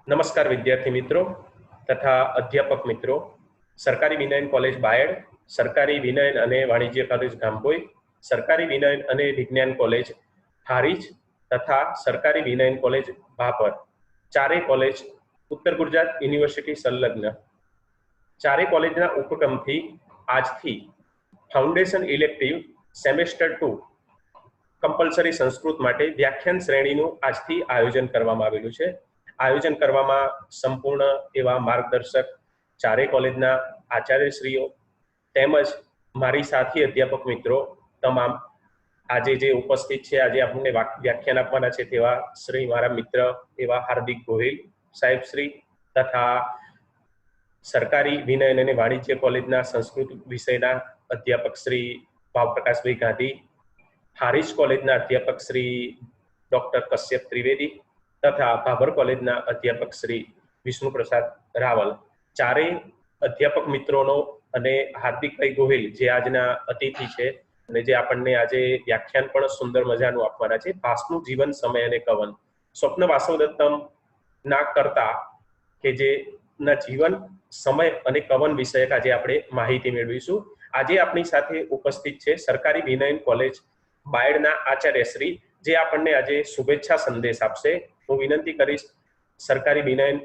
नमस्कार विद्यार्थी मित्रों तथा अध्यापक मित्रों। सरकारी विनयन कॉलेज बायड, सरकारी विनयन अने वाणिज्य कॉलेज गामपोई, सरकारी विनयन अने विज्ञान कॉलेज हारीज तथा सरकारी विनयन कॉलेज भापर चारे कॉलेज उत्तर गुजरात यूनिवर्सिटी संलग्न चारे कॉलेजना उपक्रमथी आजथी foundation elective semester 2 compulsory Sanskrit माटे व्याख्यान श्रेणीनुं आजथी आयोजन करवामां आवेलुं छे। आयोजन करवामां संपूर्ण एवा मार्गदर्शक चारे कॉलेजना आचार्यश्रीओ तेमज मारी साथी अध्यापक मित्रों तमाम आज जे उपस्थित है, आज आपने व्याख्यान आपवाना छे तेवा श्री मारा मित्र एवा हार्दिक गोहिल साहेब श्री तथा सरकारी विनयन अने वाणिज्य कॉलेजना संस्कृत विषयना अध्यापक श्री भावप्रकाश भाई गांधी, हारीज कॉलेजना अध्यापक श्री डॉक्टर कश्यप त्रिवेदी तथा भाभर कॉलेजना अध्यापक श्री विष्णु प्रसाद रावल चारे अध्यापक मित्रों अने हार्दिक भाई गोहिल जे आजना अतिथि छे अने जे आपणने आजे व्याख्यान पण सुंदर मजानुं आपवाना छे। भासनुं जीवन समय अने कवन स्वप्न वासवदत्तम ना करता के जे ना जीवन समय अने कवन विषयक आज आपणे माहिती मेळवीशुं। आज आपणी साथे उपस्थित छे सरकारी विनयन कॉलेज बायडना आचार्यश्री जे आपणने आज शुभेच्छा संदेश आपशे। हूँ विनंती करीश सरकारी विनयन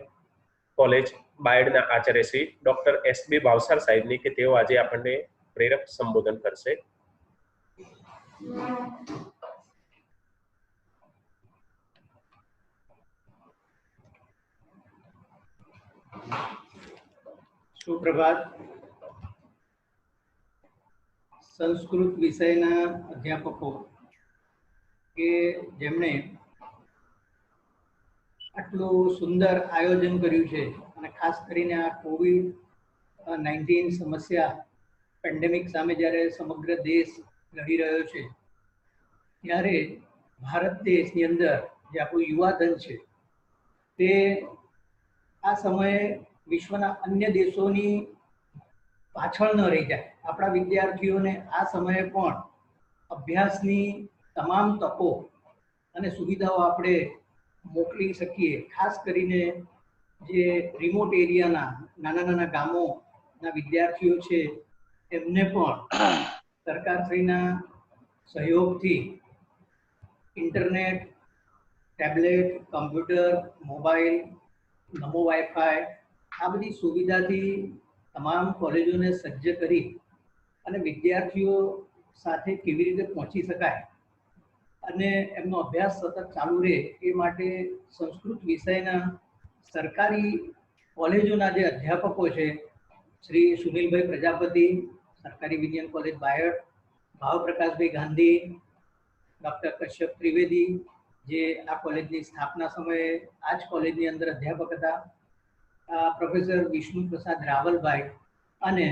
कॉलेज बायडना आचार्यश्री डॉक्टर एस.बी. भावसार साहेबनी के तेओ आज आपणने प्रेरक संबोधन करशे। सुप्रभात। संस्कृत विषयना अध्यापकों के जेमणे आटલું सुंदर आयोजन कर्યું છે અને ખાસ કરીને આ કોવિડ-19 સમસ્યા પેન્ડેમિક સામે જ્યારે સમગ્ર દેશ લડી રહ્યો છે ત્યારે ભારત દેશની અંદર જે આપણું યુવાધન છે તે આ સમયે વિશ્વના અન્ય દેશોની પાછળ ન રહી જાય। આપણા વિદ્યાર્થીઓને આ સમયે પણ અભ્યાસની તમામ તકો અને સુવિધાઓ આપણે મોકલી શકીએ। ખાસ કરીને જે રિમોટ એરિયાના નાના ગામોના વિદ્યાર્થીઓ છે એમને પણ સરકારશ્રીના સહયોગથી ઇન્ટરનેટ, ટેબ્લેટ, કમ્પ્યુટર, મોબાઈલ, નમો વાઈફાઈ આ બધી સુવિધાથી તમામ કોલેજોને સજ્જ કરી અને વિદ્યાર્થીઓ સાથે કેવી રીતે પહોંચી શકાય અને એમનો અભ્યાસ સતત ચાલુ રહે એ માટે સંસ્કૃત વિષયના સરકારી કોલેજોના જે અધ્યાપકો છે શ્રી સુનિલભાઈ પ્રજાપતિ સરકારી વિજ્ઞાન કોલેજ બાયડ, ભાવપ્રકાશભાઈ ગાંધી, ડૉક્ટર કશ્યપ ત્રિવેદી જે આ કોલેજની સ્થાપના સમયે આ જ કોલેજની અંદર અધ્યાપક હતા, પ્રોફેસર વિષ્ણુ પ્રસાદ રાવલભાઈ અને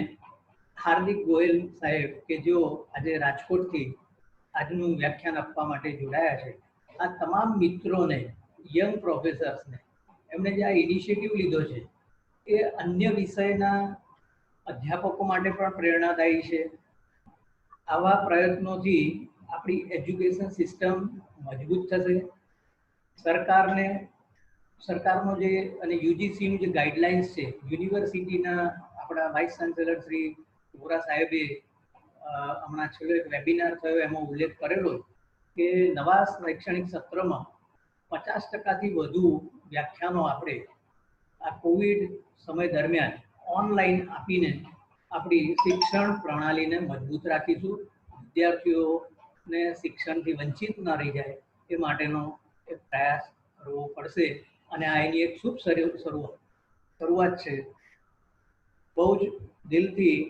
હાર્દિક ગોયલ સાહેબ કે જેઓ આજે રાજકોટથી આજનું વ્યાખ્યાન આપવા માટે જોડાયા છે। આ તમામ મિત્રોને, યંગ પ્રોફેસર્સને એમણે જે આ ઇનિશિયેટિવ લીધો છે એ અન્ય વિષયના અધ્યાપકો માટે પણ પ્રેરણાદાયી છે। આવા પ્રયત્નોથી આપણી એજ્યુકેશન સિસ્ટમ મજબૂત થશે। સરકારનો જે અને યુજીસીનું જે ગાઈડલાઇન્સ છે, યુનિવર્સિટીના આપણા વાઇસ ચાન્સેલર શ્રી વોરા સાહેબે હમણાં છેલ્લો એક વેબિનાર થયો એમાં ઉલ્લેખ કરેલો કે નવા શૈક્ષણિક સત્રમાં 50% વધુ વ્યાખ્યાનો આપણે આ કોવિડ સમય દરમિયાન ઓનલાઈન આપીને આપણી શિક્ષણ પ્રણાલીને મજબૂત રાખીશું। વિદ્યાર્થીઓને શિક્ષણથી વંચિત ન રહી જાય એ માટેનો એક પ્રયાસ કરવો પડશે અને આ એની એક શુભ શરૂઆત છે। બહુ જ દિલથી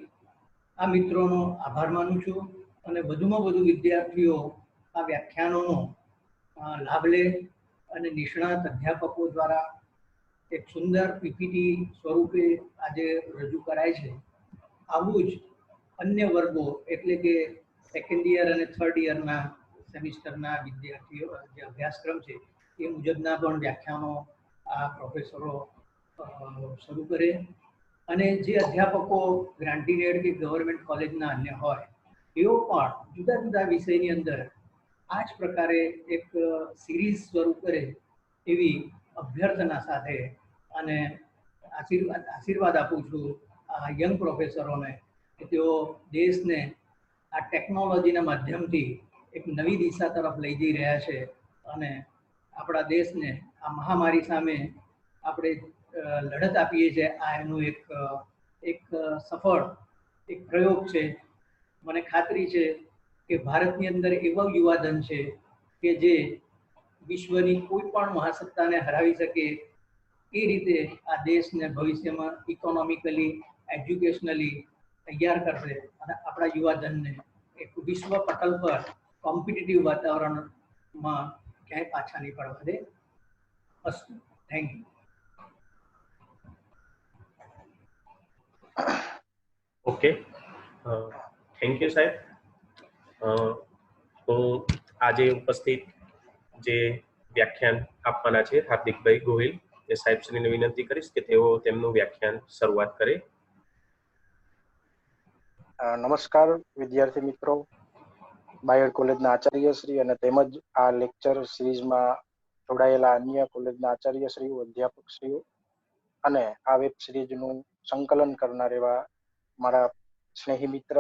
આ મિત્રોનો આભાર માનું છું અને વધુમાં વધુ વિદ્યાર્થીઓ આ વ્યાખ્યાનોનો લાભ લે અને નિષ્ણાત અધ્યાપકો દ્વારા એક સુંદર પીપીટી સ્વરૂપે આજે રજૂ કરાય છે। આવું જ અન્ય વર્ગો એટલે કે સેકન્ડ યર અને થર્ડ યરના સેમિસ્ટરના વિદ્યાર્થીઓ જે અભ્યાસક્રમ છે એ મુજબના પણ વ્યાખ્યાનો આ પ્રોફેસરો શરૂ કરે અને જે અધ્યાપકો ગ્રાન્ટીનેડ કે ગવર્મેન્ટ કોલેજના અન્ય હોય એઓ પણ જુદા જુદા વિષયની અંદર આ જ પ્રકારે એક સિરીઝ સ્વરૂપ કરે એવી અભ્યર્થના સાથે અને આશીર્વાદ આપું છું આ યંગ પ્રોફેસરોને કે તેઓ દેશને આ ટેકનોલોજીના માધ્યમથી એક નવી દિશા તરફ લઈ જઈ રહ્યા છે અને આપણા દેશને આ મહામારી સામે આપણે લડત આપીએ છીએ. આ એનું એક સફળ એક પ્રયોગ છે. મને ખાતરી છે કે ભારતની અંદર એવા યુવાધન છે કે જે વિશ્વની કોઈ પણ મહાસત્તાને હરાવી શકે એ રીતે આ દેશને ભવિષ્યમાં ઇકોનોમિકલી, એજ્યુકેશનલી તૈયાર કરશે અને આપણા યુવાધનને એક વિશ્વ પટલ પર કોમ્પિટિટિવ વાતાવરણમાં ક્યાંય પાછા નહીં પડવા દે. અસ્તુ. Thank you. Okay, thank you સાહેબ. હું આજે ઉપસ્થિત જે વ્યાખ્યાન આપવાના છે હાર્દિકભાઈ ગોહિલ એ સાહેબશ્રીને વિનંતી કરીશ કે તેઓ તેમનું વ્યાખ્યાન શરૂઆત કરે. નમસ્કાર વિદ્યાર્થી મિત્રો, બાયડ કોલેજના આચાર્યશ્રી અને તેમજ આ લેક્ચર સિરીઝમાં જોડાયેલા અન્ય કોલેજના આચાર્યશ્રીઓ, અધ્યાપકશ્રીઓ અને આ વેબ સિરીઝનું સંકલન કરનાર એવા મારા સ્નેહી મિત્ર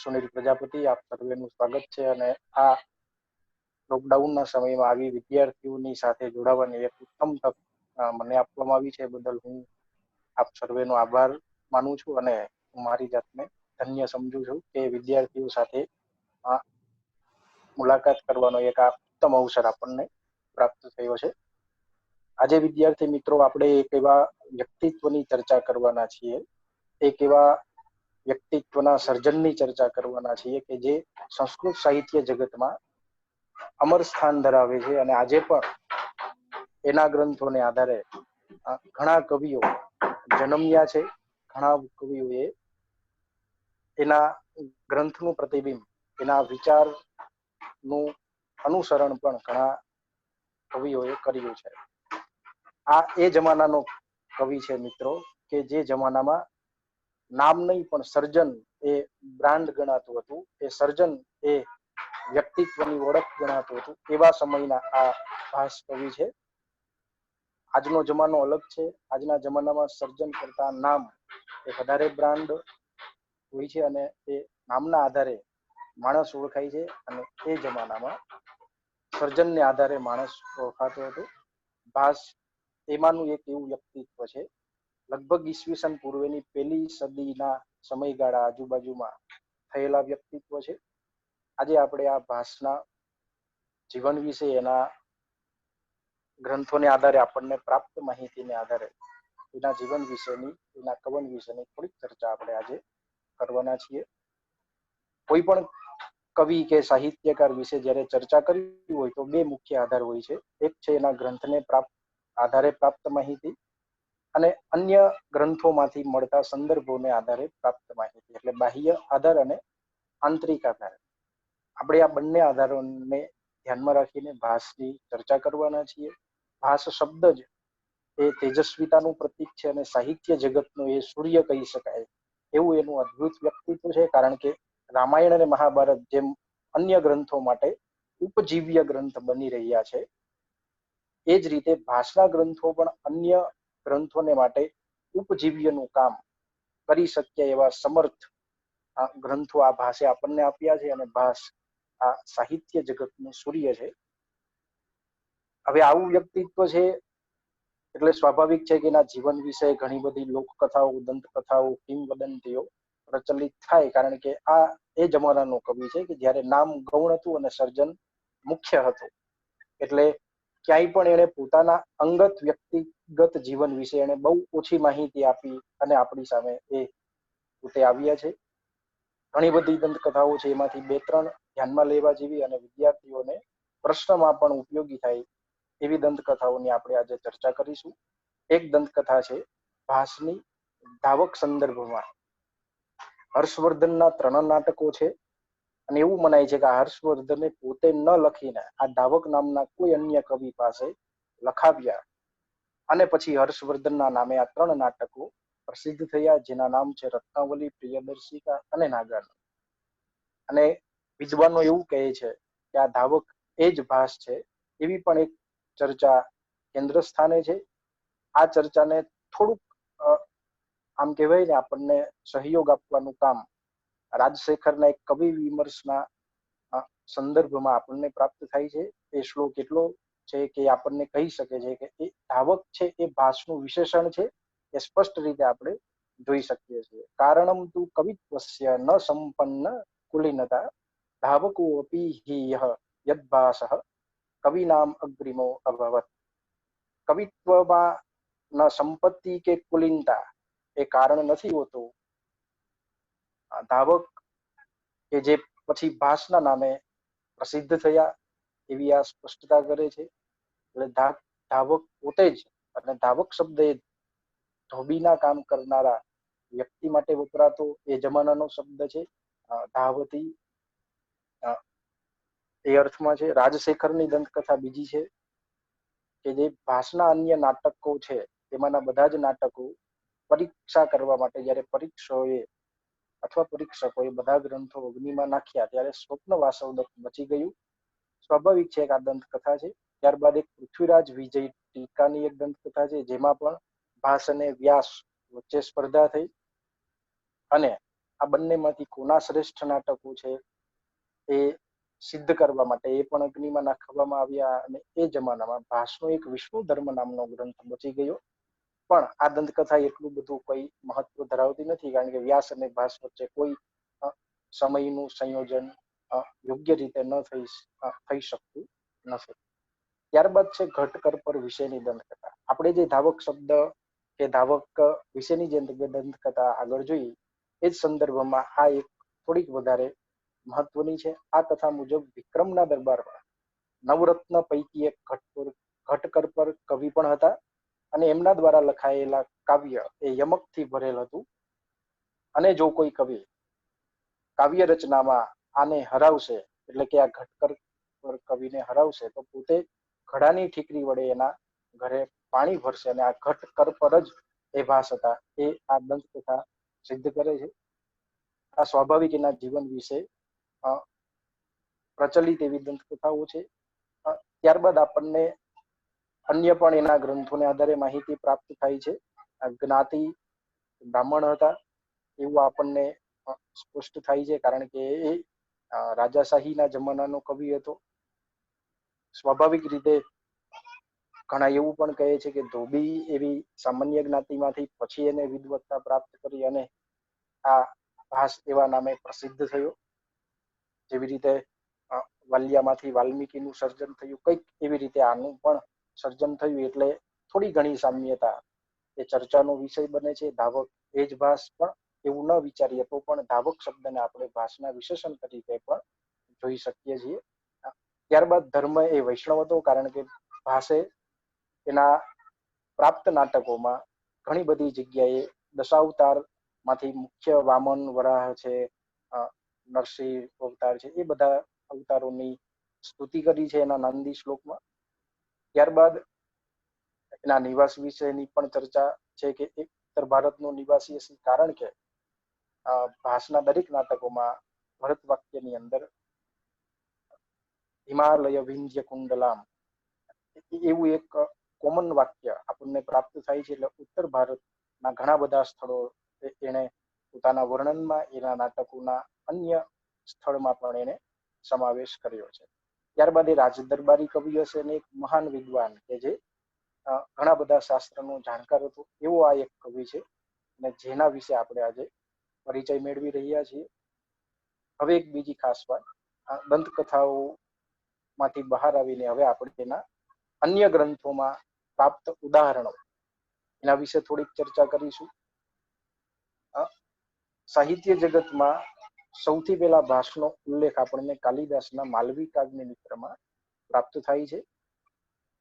સુનિલ પ્રજાપતિ, આપ સર્વેનું સ્વાગત છે. અને આ લોકડાઉનના સમયમાં આવી વિદ્યાર્થીઓની સાથે જોડાવાની એક ઉત્તમ તક મને આપવામાં આવી છે, બદલ હું આપ સર્વેનો આભાર માનું છું અને હું મારી જાતને ધન્ય સમજુ છું કે વિદ્યાર્થીઓ સાથે મુલાકાત કરવાનો એક આ ઉત્તમ અવસર આપણને પ્રાપ્ત થયો છે. આજે વિદ્યાર્થી મિત્રો આપણે એક એવા વ્યક્તિત્વની ચર્ચા કરવાના છીએ, એક એવા વ્યક્તિત્વના સર્જનની ચર્ચા કરવાના છીએ કે જે સંસ્કૃત સાહિત્ય જગતમાં અમર સ્થાન ધરાવે છે અને આજે પણ એના ગ્રંથોને આધારે ઘણા કવિઓ જન્મ્યા છે. ઘણા કવિઓએ એના ગ્રંથનું પ્રતિબિંબ, એના વિચારનું અનુસરણ પણ ઘણા કવિઓએ કર્યું છે. આ એ જમાનાનો કવિ છે મિત્રો કે જે જમાનામાં નામ નહીં પણ સર્જન એ બ્રાન્ડ ગણાતું હતું, એ સર્જન એ વ્યક્તિત્વની ઓળખ ગણાતું હતું. એવા સમયના આ ભાસ કવિ છે. આજનો જમાનો અલગ છે. આજના જમાનામાં સર્જન કરતા નામ એ વધારે બ્રાન્ડ હોય છે અને એ નામના આધારે માણસ ઓળખાય છે. અને એ જમાનામાં સર્જનને આધારે માણસ ઓળખાતો હતો. ભાસ એમાંનું એક એવું વ્યક્તિત્વ છે. લગભગ ઈસવીસન પૂર્વેની પહેલી સદીના સમયગાળા આજુબાજુમાં થયેલા વ્યક્તિત્વ છે. આજે આપણે આ ભાસના જીવન વિશે, એના ગ્રંથોને આધારે આપણને પ્રાપ્ત માહિતીને આધારે એના જીવન વિશેની, એના કવન વિશેની થોડીક ચર્ચા આપણે આજે કરવાના છીએ. કોઈ પણ કવિ કે સાહિત્યકાર વિશે જ્યારે ચર્ચા કરવી હોય તો બે મુખ્ય આધાર હોય છે. એક છે એના ગ્રંથને આધારે પ્રાપ્ત માહિતી અને અન્ય ગ્રંથોમાંથી મળતા સંદર્ભોને આધારે પ્રાપ્ત માહિતી, એટલે બાહ્ય આધાર અને આંતરિક આધાર. આપણે આ બંને આધારોને ધ્યાનમાં રાખીને ભાસની ચર્ચા કરવાના છીએ. ભાસ શબ્દ જ એ તેજસ્વીતાનું પ્રતીક છે અને સાહિત્ય જગતનું એ સૂર્ય કહી શકાય એવું એનું અદ્ભુત વ્યક્તિત્વ છે. કારણ કે રામાયણ અને મહાભારત જેમ અન્ય ગ્રંથો માટે ઉપજીવ્ય ગ્રંથ બની રહ્યા છે, એ જ રીતે ભાષના ગ્રંથો પણ અન્ય ગ્રંથોને માટે ઉપજીવ્યનું કામ કરી શક્ય એવા સમર્થ ગ્રંથો આ ભાષે આપણને આપ્યા છે અને ભાષ આ સાહિત્ય જગતનું સૂર્ય છે. હવે આવું વ્યક્તિત્વ છે એટલે સ્વાભાવિક છે કે એના જીવન વિશે ઘણી બધી લોકકથાઓ, દંતકથાઓ, કિંવદંતીઓ પ્રચલિત થાય. કારણ કે આ એ જમાનાનો કવિ છે કે જ્યારે નામ ગૌણ હતું અને સર્જન મુખ્ય હતું. એટલે ક્યાંય પણ એને પોતાના અંગત વ્યક્તિગત જીવન વિશે એને બહુ ઓછી માહિતી આપી અને આપણી સામે એ પોતે આવ્યા છે. ઘણી બધી દંતકથાઓ છે, એમાંથી બે ત્રણ ધ્યાનમાં લેવા જેવી અને વિદ્યાર્થીઓને પ્રશ્નમાં પણ ઉપયોગી થાય એવી દંતકથાઓની આપણે આજે ચર્ચા કરીશું. એક દંતકથા છે ભાસની ધાવક સંદર્ભમાં. હર્ષવર્ધનના 3 નાટકો છે અને એવું મનાય છે કે આ હર્ષવર્ધને પોતે ન લખીને આ ધાવક નામના કોઈ અન્ય કવિ પાસે લખાવ્યા અને પછી હર્ષવર્ધનના નામે આ 3 નાટકો પ્રસિદ્ધ થયા, જેના નામ છે રત્નાવલી, પ્રિયદર્શિકા અને નાગાન. અને વિદ્વાનો એવું કહે છે કે આ ધાવક એ જ ભાસ છે, એવી પણ એક ચર્ચા કેન્દ્ર સ્થાને છે. આ ચર્ચાને થોડુંક આમ કહેવાય ને આપણને સહયોગ આપવાનું કામ રાજશેખરના એક કવિ વિમર્શના સંદર્ભમાં આપણને પ્રાપ્ત થાય છે. એ શ્લોક એટલો છે કે આપણને કહી શકે છે કે એ ધાવક છે એ ભાસનું વિશેષણ છે, એ સ્પષ્ટ રીતે આપણે જોઈ શકીએ છીએ. કારણમ તુ કવિત્વસ્ય ન સંપન્ન કુલીનતા ધાવકો અપી હિ યહ યદ્ભાસઃ કવિનામ અગ્રીમો અભવત. કવિત્વમાં ન સંપત્તિ કે કુલીનતા એ કારણ નથી હોતું. ધાવક કે જે પછી ભાસના નામે પ્રસિદ્ધ થયા એવી આ સ્પષ્ટતા કરે છે. એટલે ધાવક પોતે જ, અને ધાવક શબ્દ એ ધોબીના કામ કરનારા વ્યક્તિ માટે વપરાતો એ જમાનાનો શબ્દ છે. ધાવતી એ અર્થમાં છે. રાજશેખરની દંતકથા બીજી છે કે જે ભાસના અન્ય નાટકો છે તેમાંના બધા જ નાટકો પરીક્ષા કરવા માટે જ્યારે પરીક્ષકોએ બધા ગ્રંથો અગ્નિમાં નાખ્યા ત્યારે સ્વપ્ન વાસવદત્ત બચી ગયું. સ્વાભાવિક છે કે આ દંતકથા છે. ત્યારબાદ એક પૃથ્વીરાજ વિજય ટીકાની એક દંતકથા છે જેમાં પણ ભાસ અને વ્યાસ વચ્ચે સ્પર્ધા થઈ, અને આ બંનેમાંથી કોના શ્રેષ્ઠ નાટકો છે એ સિદ્ધ કરવા માટે એ પણ અગ્નિમાં નાખવામાં આવ્યા. અને એ જમાનામાં ભાસનો એક વિષ્ણુ ધર્મ નામનો ગ્રંથ બચી ગયો. પણ આ દંતકથા એટલું બધું કોઈ મહત્વ ધરાવતી નથી, કારણ કે વ્યાસ અને ભાસ વચ્ચે કોઈ સમયનું સંયોજન યોગ્ય રીતે ન થઈ શકતું નથી. ત્યારબાદ છે ઘટકર્પર વિશેની દંતકથા. આપણે જે ધાવક શબ્દ કે ધાવક વિશેની જે દંતકથા આગળ જોઈ એ જ સંદર્ભમાં આ એક થોડીક વધારે મહત્વની છે. આ કથા મુજબ વિક્રમના દરબારમાં નવરત્ન પૈકી એક ઘટકર્પર કવિ પણ હતા, અને એમના દ્વારા લખાયેલા કાવ્ય એ યમકથી ભરેલ હતું. અને જો કોઈ કવિ કાવ્ય રચનામાં આને હરાવશે, એટલે કે આ ઘટકર્પર કવિને હરાવશે, તો પોતે ઘડાની ઠીકરી વડે એના ઘરે પાણી ભરશે. અને આ ઘટકર્પર જ એ ભાસ હતા, એ આ દંતકથા સિદ્ધ કરે છે. આ સ્વાભાવિક એના જીવન વિશે પ્રચલિત એવી દંતકથાઓ છે. ત્યારબાદ આપણને અન્ય પણ એના ગ્રંથોને આધારે માહિતી પ્રાપ્ત થાય છે. જ્ઞાતિ બ્રાહ્મણ હતા એવું આપણને સ્પષ્ટ થાય છે, કારણ કે એ રાજાશાહીના જમાનાનો કવિ હતો. સ્વાભાવિક રીતે ઘણા એવું પણ કહે છે કે ધોબી એવી સામાન્ય જ્ઞાતિમાંથી પછી એને વિદવત્તા પ્રાપ્ત કરી અને આ ભાસ એવા નામે પ્રસિદ્ધ થયો. જેવી રીતે વાલિયામાંથી વાલ્મીકીનું સર્જન થયું, કંઈક એવી રીતે આનું પણ સર્જન થયું. એટલે થોડી ઘણી સામ્યતા એ ચર્ચાનો વિષય બને છે. ધાવક એ જ ભાસ, પણ એવું ન વિચારીએ તો પણ ધાવક શબ્દને આપણે ભાસના વિશેષણ તરીકે પણ જોઈ શકીએ છીએ. ત્યારબાદ ધર્મ એ વૈષ્ણવ હતો, કારણ કે ભાસે એના પ્રાપ્ત નાટકોમાં ઘણી બધી જગ્યાએ દશાવતાર માંથી મુખ્ય વામન, વરાહ છે, નરસિંહ અવતાર છે, એ બધા અવતારોની સ્તુતિ કરી છે એના નાંદી શ્લોકમાં. ત્યારબાદ એના નિવાસ વિશેની પણ ચર્ચા છે કે એ ઉત્તર ભારતનો નિવાસી હશે, કારણ કે ભાસના દરેક નાટકોમાં ભરત વાક્યની અંદર હિમાલય વિંધ્ય કુંડલામ એવું એક કોમન વાક્ય આપણને પ્રાપ્ત થાય છે. એટલે ઉત્તર ભારતના ઘણા બધા સ્થળો એને પોતાના વર્ણનમાં એના નાટકોના અન્ય સ્થળમાં પણ એને સમાવેશ કર્યો છે. ત્યારબાદ એ રાજદરબારી કવિ હશે અને એક મહાન વિદ્વાન કે જે ઘણા બધા શાસ્ત્રનો જાણકાર હતો, એવો આ એક કવિ છે, અને જેના વિશે આપણે આજે પરિચય મેળવી રહ્યા છીએ. હવે એક બીજી ખાસ વાત, દંતકથાઓ માંથી બહાર આવીને હવે આપણે તેના અન્ય ગ્રંથોમાં પ્રાપ્ત ઉદાહરણો એના વિશે થોડીક ચર્ચા કરીશું. સાહિત્ય જગતમાં સૌથી પહેલા ભાસનો ઉલ્લેખ આપણને કાલિદાસના માલવી કાવ્યમિત્રમાં પ્રાપ્ત થાય છે.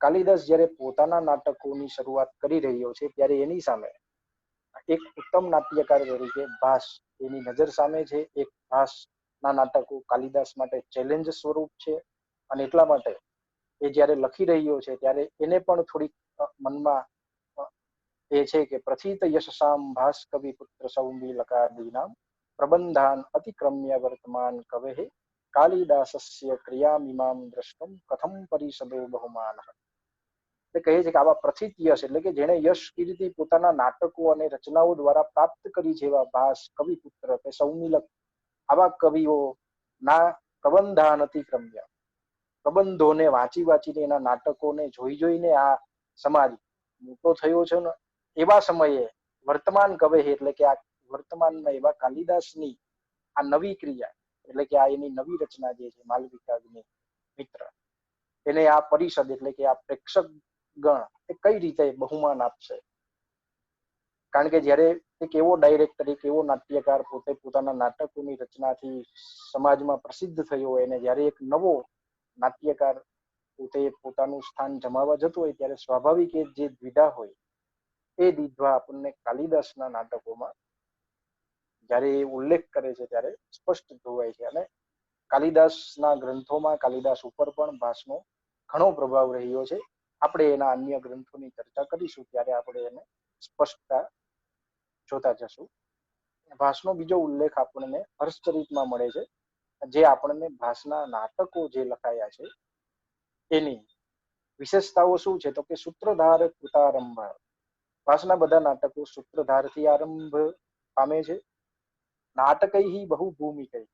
કાલિદાસ જ્યારે પોતાના નાટકોની શરૂઆત કરી રહ્યો છે ત્યારે એની સામે એક ઉત્તમ નાટ્યકાર તરીકે ભાસ એની નજર સામે છે. એક ભાસના નાટકો કાલિદાસ માટે ચેલેન્જ સ્વરૂપ છે, અને એટલા માટે એ જ્યારે લખી રહ્યો છે ત્યારે એને પણ થોડીક મનમાં એ છે કે પ્રથિત યશસામ ભાસ કવિ પુત્ર સૌમિલકાદીનામ પ્રબંધાન અતિક્રમ્ય વર્તમાન કવે કાલિદાસસ્ય ક્રિયામિમામ દ્રષ્ટુમ કથમ પરિષદો બહુમાન. એટલે કહે છે કે આવા પ્રથિત યશ એટલે કે જેણે યશ કીર્તિ પોતાના નાટકો અને રચનાઓ દ્વારા પ્રાપ્ત કરી છે એવા ભાસ કવિપુત્ર કે સૌમિલક આવા કવિઓ ના પ્રબંધા અતિક્રમ્ય પ્રબંધોને વાંચીને એના નાટકોને જોઈને આ સમાજ મોટો થયો છે ને એવા સમયે વર્તમાન કવે એટલે કે આ વર્તમાનમાં એવા કાલિદાસની આ નવી ક્રિયા એટલે કે આ એની નવી રચના જે છે માલવિકાગ્નિ મિત્ર એને આ પરિષદ એટલે કે આ પ્રેક્ષક ગણ એ કઈ રીતે બહુમાન આપશે? કારણ કે જ્યારે એક એવો ડાયરેક્ટર એક એવો નાટ્યકાર પોતે પોતાના નાટકોની રચનાથી સમાજમાં પ્રસિદ્ધ થયો હોય અને જ્યારે એક નવો નાટ્યકાર પોતે પોતાનું સ્થાન જમાવવા જતો હોય ત્યારે સ્વાભાવિક એ જે દ્વિધા હોય એ દ્વિધા આપણને કાલિદાસના નાટકોમાં જ્યારે એ ઉલ્લેખ કરે છે ત્યારે સ્પષ્ટ જોવાય છે. અને કાલિદાસના ગ્રંથોમાં કાલિદાસ ઉપર પણ ભાસનો ઘણો પ્રભાવ રહ્યો છે. આપણે એના અન્ય ગ્રંથોની ચર્ચા કરીશું ત્યારે આપણે એને સ્પષ્ટતા જોતા જશું. ભાસનો બીજો ઉલ્લેખ આપણને હર્ષચરિતમાં મળે છે, જે આપણને ભાસના નાટકો જે લખાયા છે એની વિશેષતાઓ શું છે તો કે સૂત્રધાર કૃતારંભ. ભાસના બધા નાટકો સૂત્રધારથી આરંભ પામે છે. નાટકૈ બહુ ભૂમિકૈ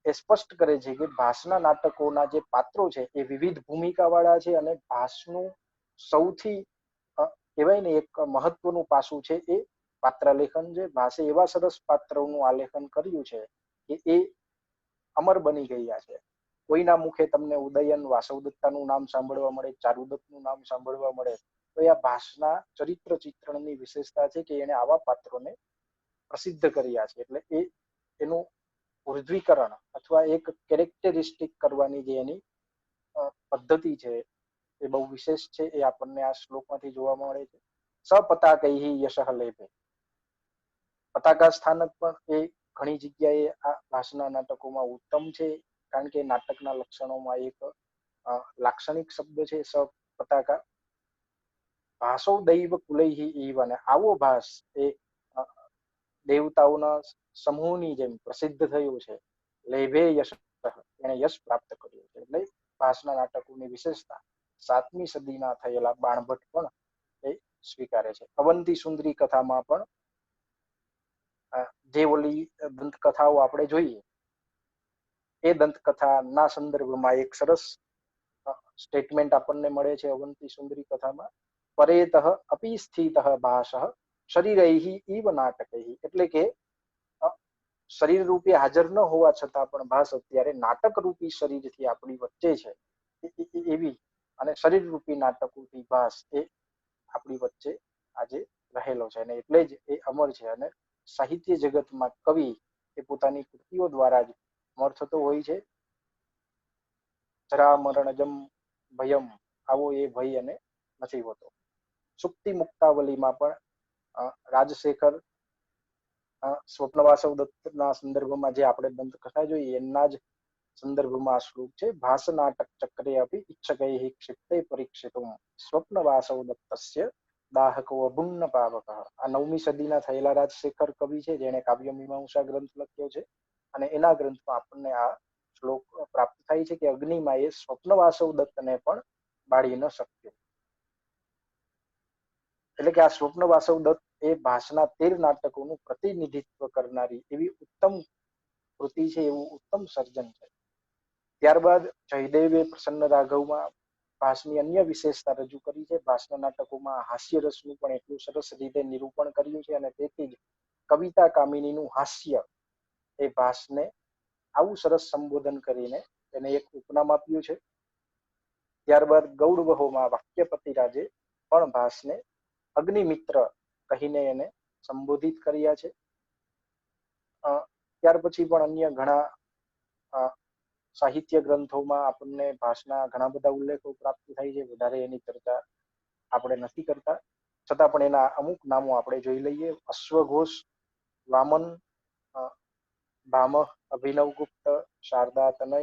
એ સ્પષ્ટ કરે છે કે ભાસના નાટકોના જે પાત્રો છે એ વિવિધ ભૂમિકા વાળા છે અને ભાસનું સૌથી કહેવાય ને એક મહત્વનું પાસું છે એ પાત્રાલેખન છે. ભાસે એવા સરસ પાત્રોનું આલેખન કર્યું છે કે એ અમર બની ગયા છે. કોઈના મુખે તમને ઉદયન વાસવદત્તાનું નામ સાંભળવા મળે, ચારુદત્તનું નામ સાંભળવા મળે, તો આ ભાસના ચરિત્ર ચિત્રણની વિશેષતા છે કે એને આવા પાત્રોને પ્રસિદ્ધ કર્યા છે. એટલે એ એનું ઉર્ધ્વીકરણ અથવા એક કેરેક્ટરિસ્ટિક કરવાની જે એની પદ્ધતિ છે એ બહુ વિશેષ છે. એ આપણને આ શ્લોકમાંથી જોવા મળે છે. સપતાકૈ યશઃ લેભે. પતાકા સ્થાનક પણ એ ઘણી જગ્યાએ આ ભાસના નાટકોમાં ઉત્તમ છે, કારણ કે નાટકના લક્ષણોમાં એક લાક્ષણિક શબ્દ છે સપતાકા. ભાસો દૈવ કુલૈહિ ઈવ. અને આવો ભાસ એ દેવતાઓના સમૂહની જેમ પ્રસિદ્ધ થયું છે. લેભે યશ, એને યશ પ્રાપ્ત કર્યું છે. એટલે ભાસના નાટકોની વિશેષતા 7મી સદીના થયેલા બાણભટ્ટ પણ એ સ્વીકારે છે. અવંતી સુંદરી કથામાં પણ જે ઓલી દંતકથાઓ આપણે જોઈએ એ દંતકથાના સંદર્ભમાં એક સરસ સ્ટેટમેન્ટ આપણને મળે છે અવંતી સુંદરી કથામાં. પરેતઃ અપી સ્થિતઃ ભાસઃ શરીરૈહિ ઈવ નાટકૈહિ. એટલે કે શરીર રૂપે હાજર ન હોવા છતાં પણ ભાસ અત્યારે નાટક રૂપી શરીરથી આપણી વચ્ચે છે એવી, અને શરીર રૂપી નાટકોથી ભાસ એ આપણી વચ્ચે આજે રહેલો છે અને એટલે જ એ અમર છે. અને સાહિત્ય જગતમાં કવિ એ પોતાની કૃતિઓ દ્વારા જ અમર થતો હોય છે. જરા મરણજમ ભયમ, આવો એ ભય અને નથી હોતો. સુક્તિ મુક્તાવલીમાં પણ રાજશેખર સ્વપ્નવાસવ દત્તના સંદર્ભમાં જે આપણે દંતકથા જોઈએ એના જ સંદર્ભમાં આ શ્લોક છે. ભાસ નાટક ચક્રે અપી ઈચ્છકૈ ક્ષિપ્તે પરીક્ષિતુમ સ્વપ્નવાસવ દત્તસ્ય દાહકો અભુન્ન પાવક. આ 9મી સદીના થયેલા રાજશેખર કવિ છે, જેણે કાવ્ય મીમાંસા ગ્રંથ લખ્યો છે અને એના ગ્રંથમાં આપણને આ શ્લોક પ્રાપ્ત થાય છે કે અગ્નિમાં એ સ્વપ્નવાસવ દત્તને પણ બાળી ન શક્યો. એટલે કે આ સ્વપ્નવાસવ દત્ત એ ભાસના 13 નાટકોનું પ્રતિનિધિત્વ કરનારી એવી ઉત્તમ કૃતિ છે, એવું ઉત્તમ સર્જન છે. ત્યારબાદ જયદેવે પ્રસન્ન રાઘવમાં ભાસની અન્ય વિશેષતા રજૂ કરી છે. ભાસના નાટકોમાં હાસ્ય રસનું પણ એટલું સરસ રીતે નિરૂપણ કર્યું છે અને તેથી જ કવિતા કામિનીનું હાસ્ય એ ભાસને આવું સરસ સંબોધન કરીને એને એક ઉપનામ આપ્યું છે. ત્યારબાદ ગૌડવહોમાં વાક્યપતિ રાજે પણ ભાસને અગ્નિમિત્ર કહીને એને સંબોધિત કર્યા છે. ત્યાર પછી પણ અન્ય ઘણા સાહિત્ય ગ્રંથોમાં આપણને ભાસના ઘણા બધા ઉલ્લેખો પ્રાપ્ત થાય છે. વધારે એની ચર્ચા આપણે નથી કરતા, છતાં પણ એના અમુક નામો આપણે જોઈ લઈએ. અશ્વઘોષ, વામન, ભામહ, અભિનવગુપ્ત, શારદા તનય,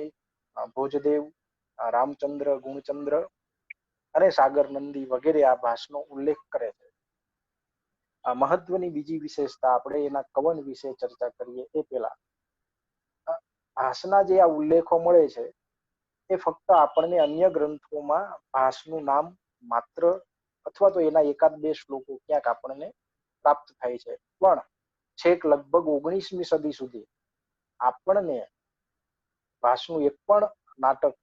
ભોજદેવ, રામચંદ્ર, ગુણચંદ્ર અને સાગર નંદી વગેરે આ ભાસનો ઉલ્લેખ કરે છે. આ મહત્વની બીજી વિશેષતા આપણે એના કવન વિશે ચર્ચા કરીએ એ પહેલા ભાસના જે આ ઉલ્લેખો મળે છે એ ફક્ત આપણને અન્ય ગ્રંથોમાં ભાસનું નામ માત્ર અથવા તો એના એકાદ બે શ્લોકો ક્યાંક આપણને પ્રાપ્ત થાય છે, પણ છેક લગભગ 19મી સદી સુધી આપણને ભાસનું એક પણ નાટક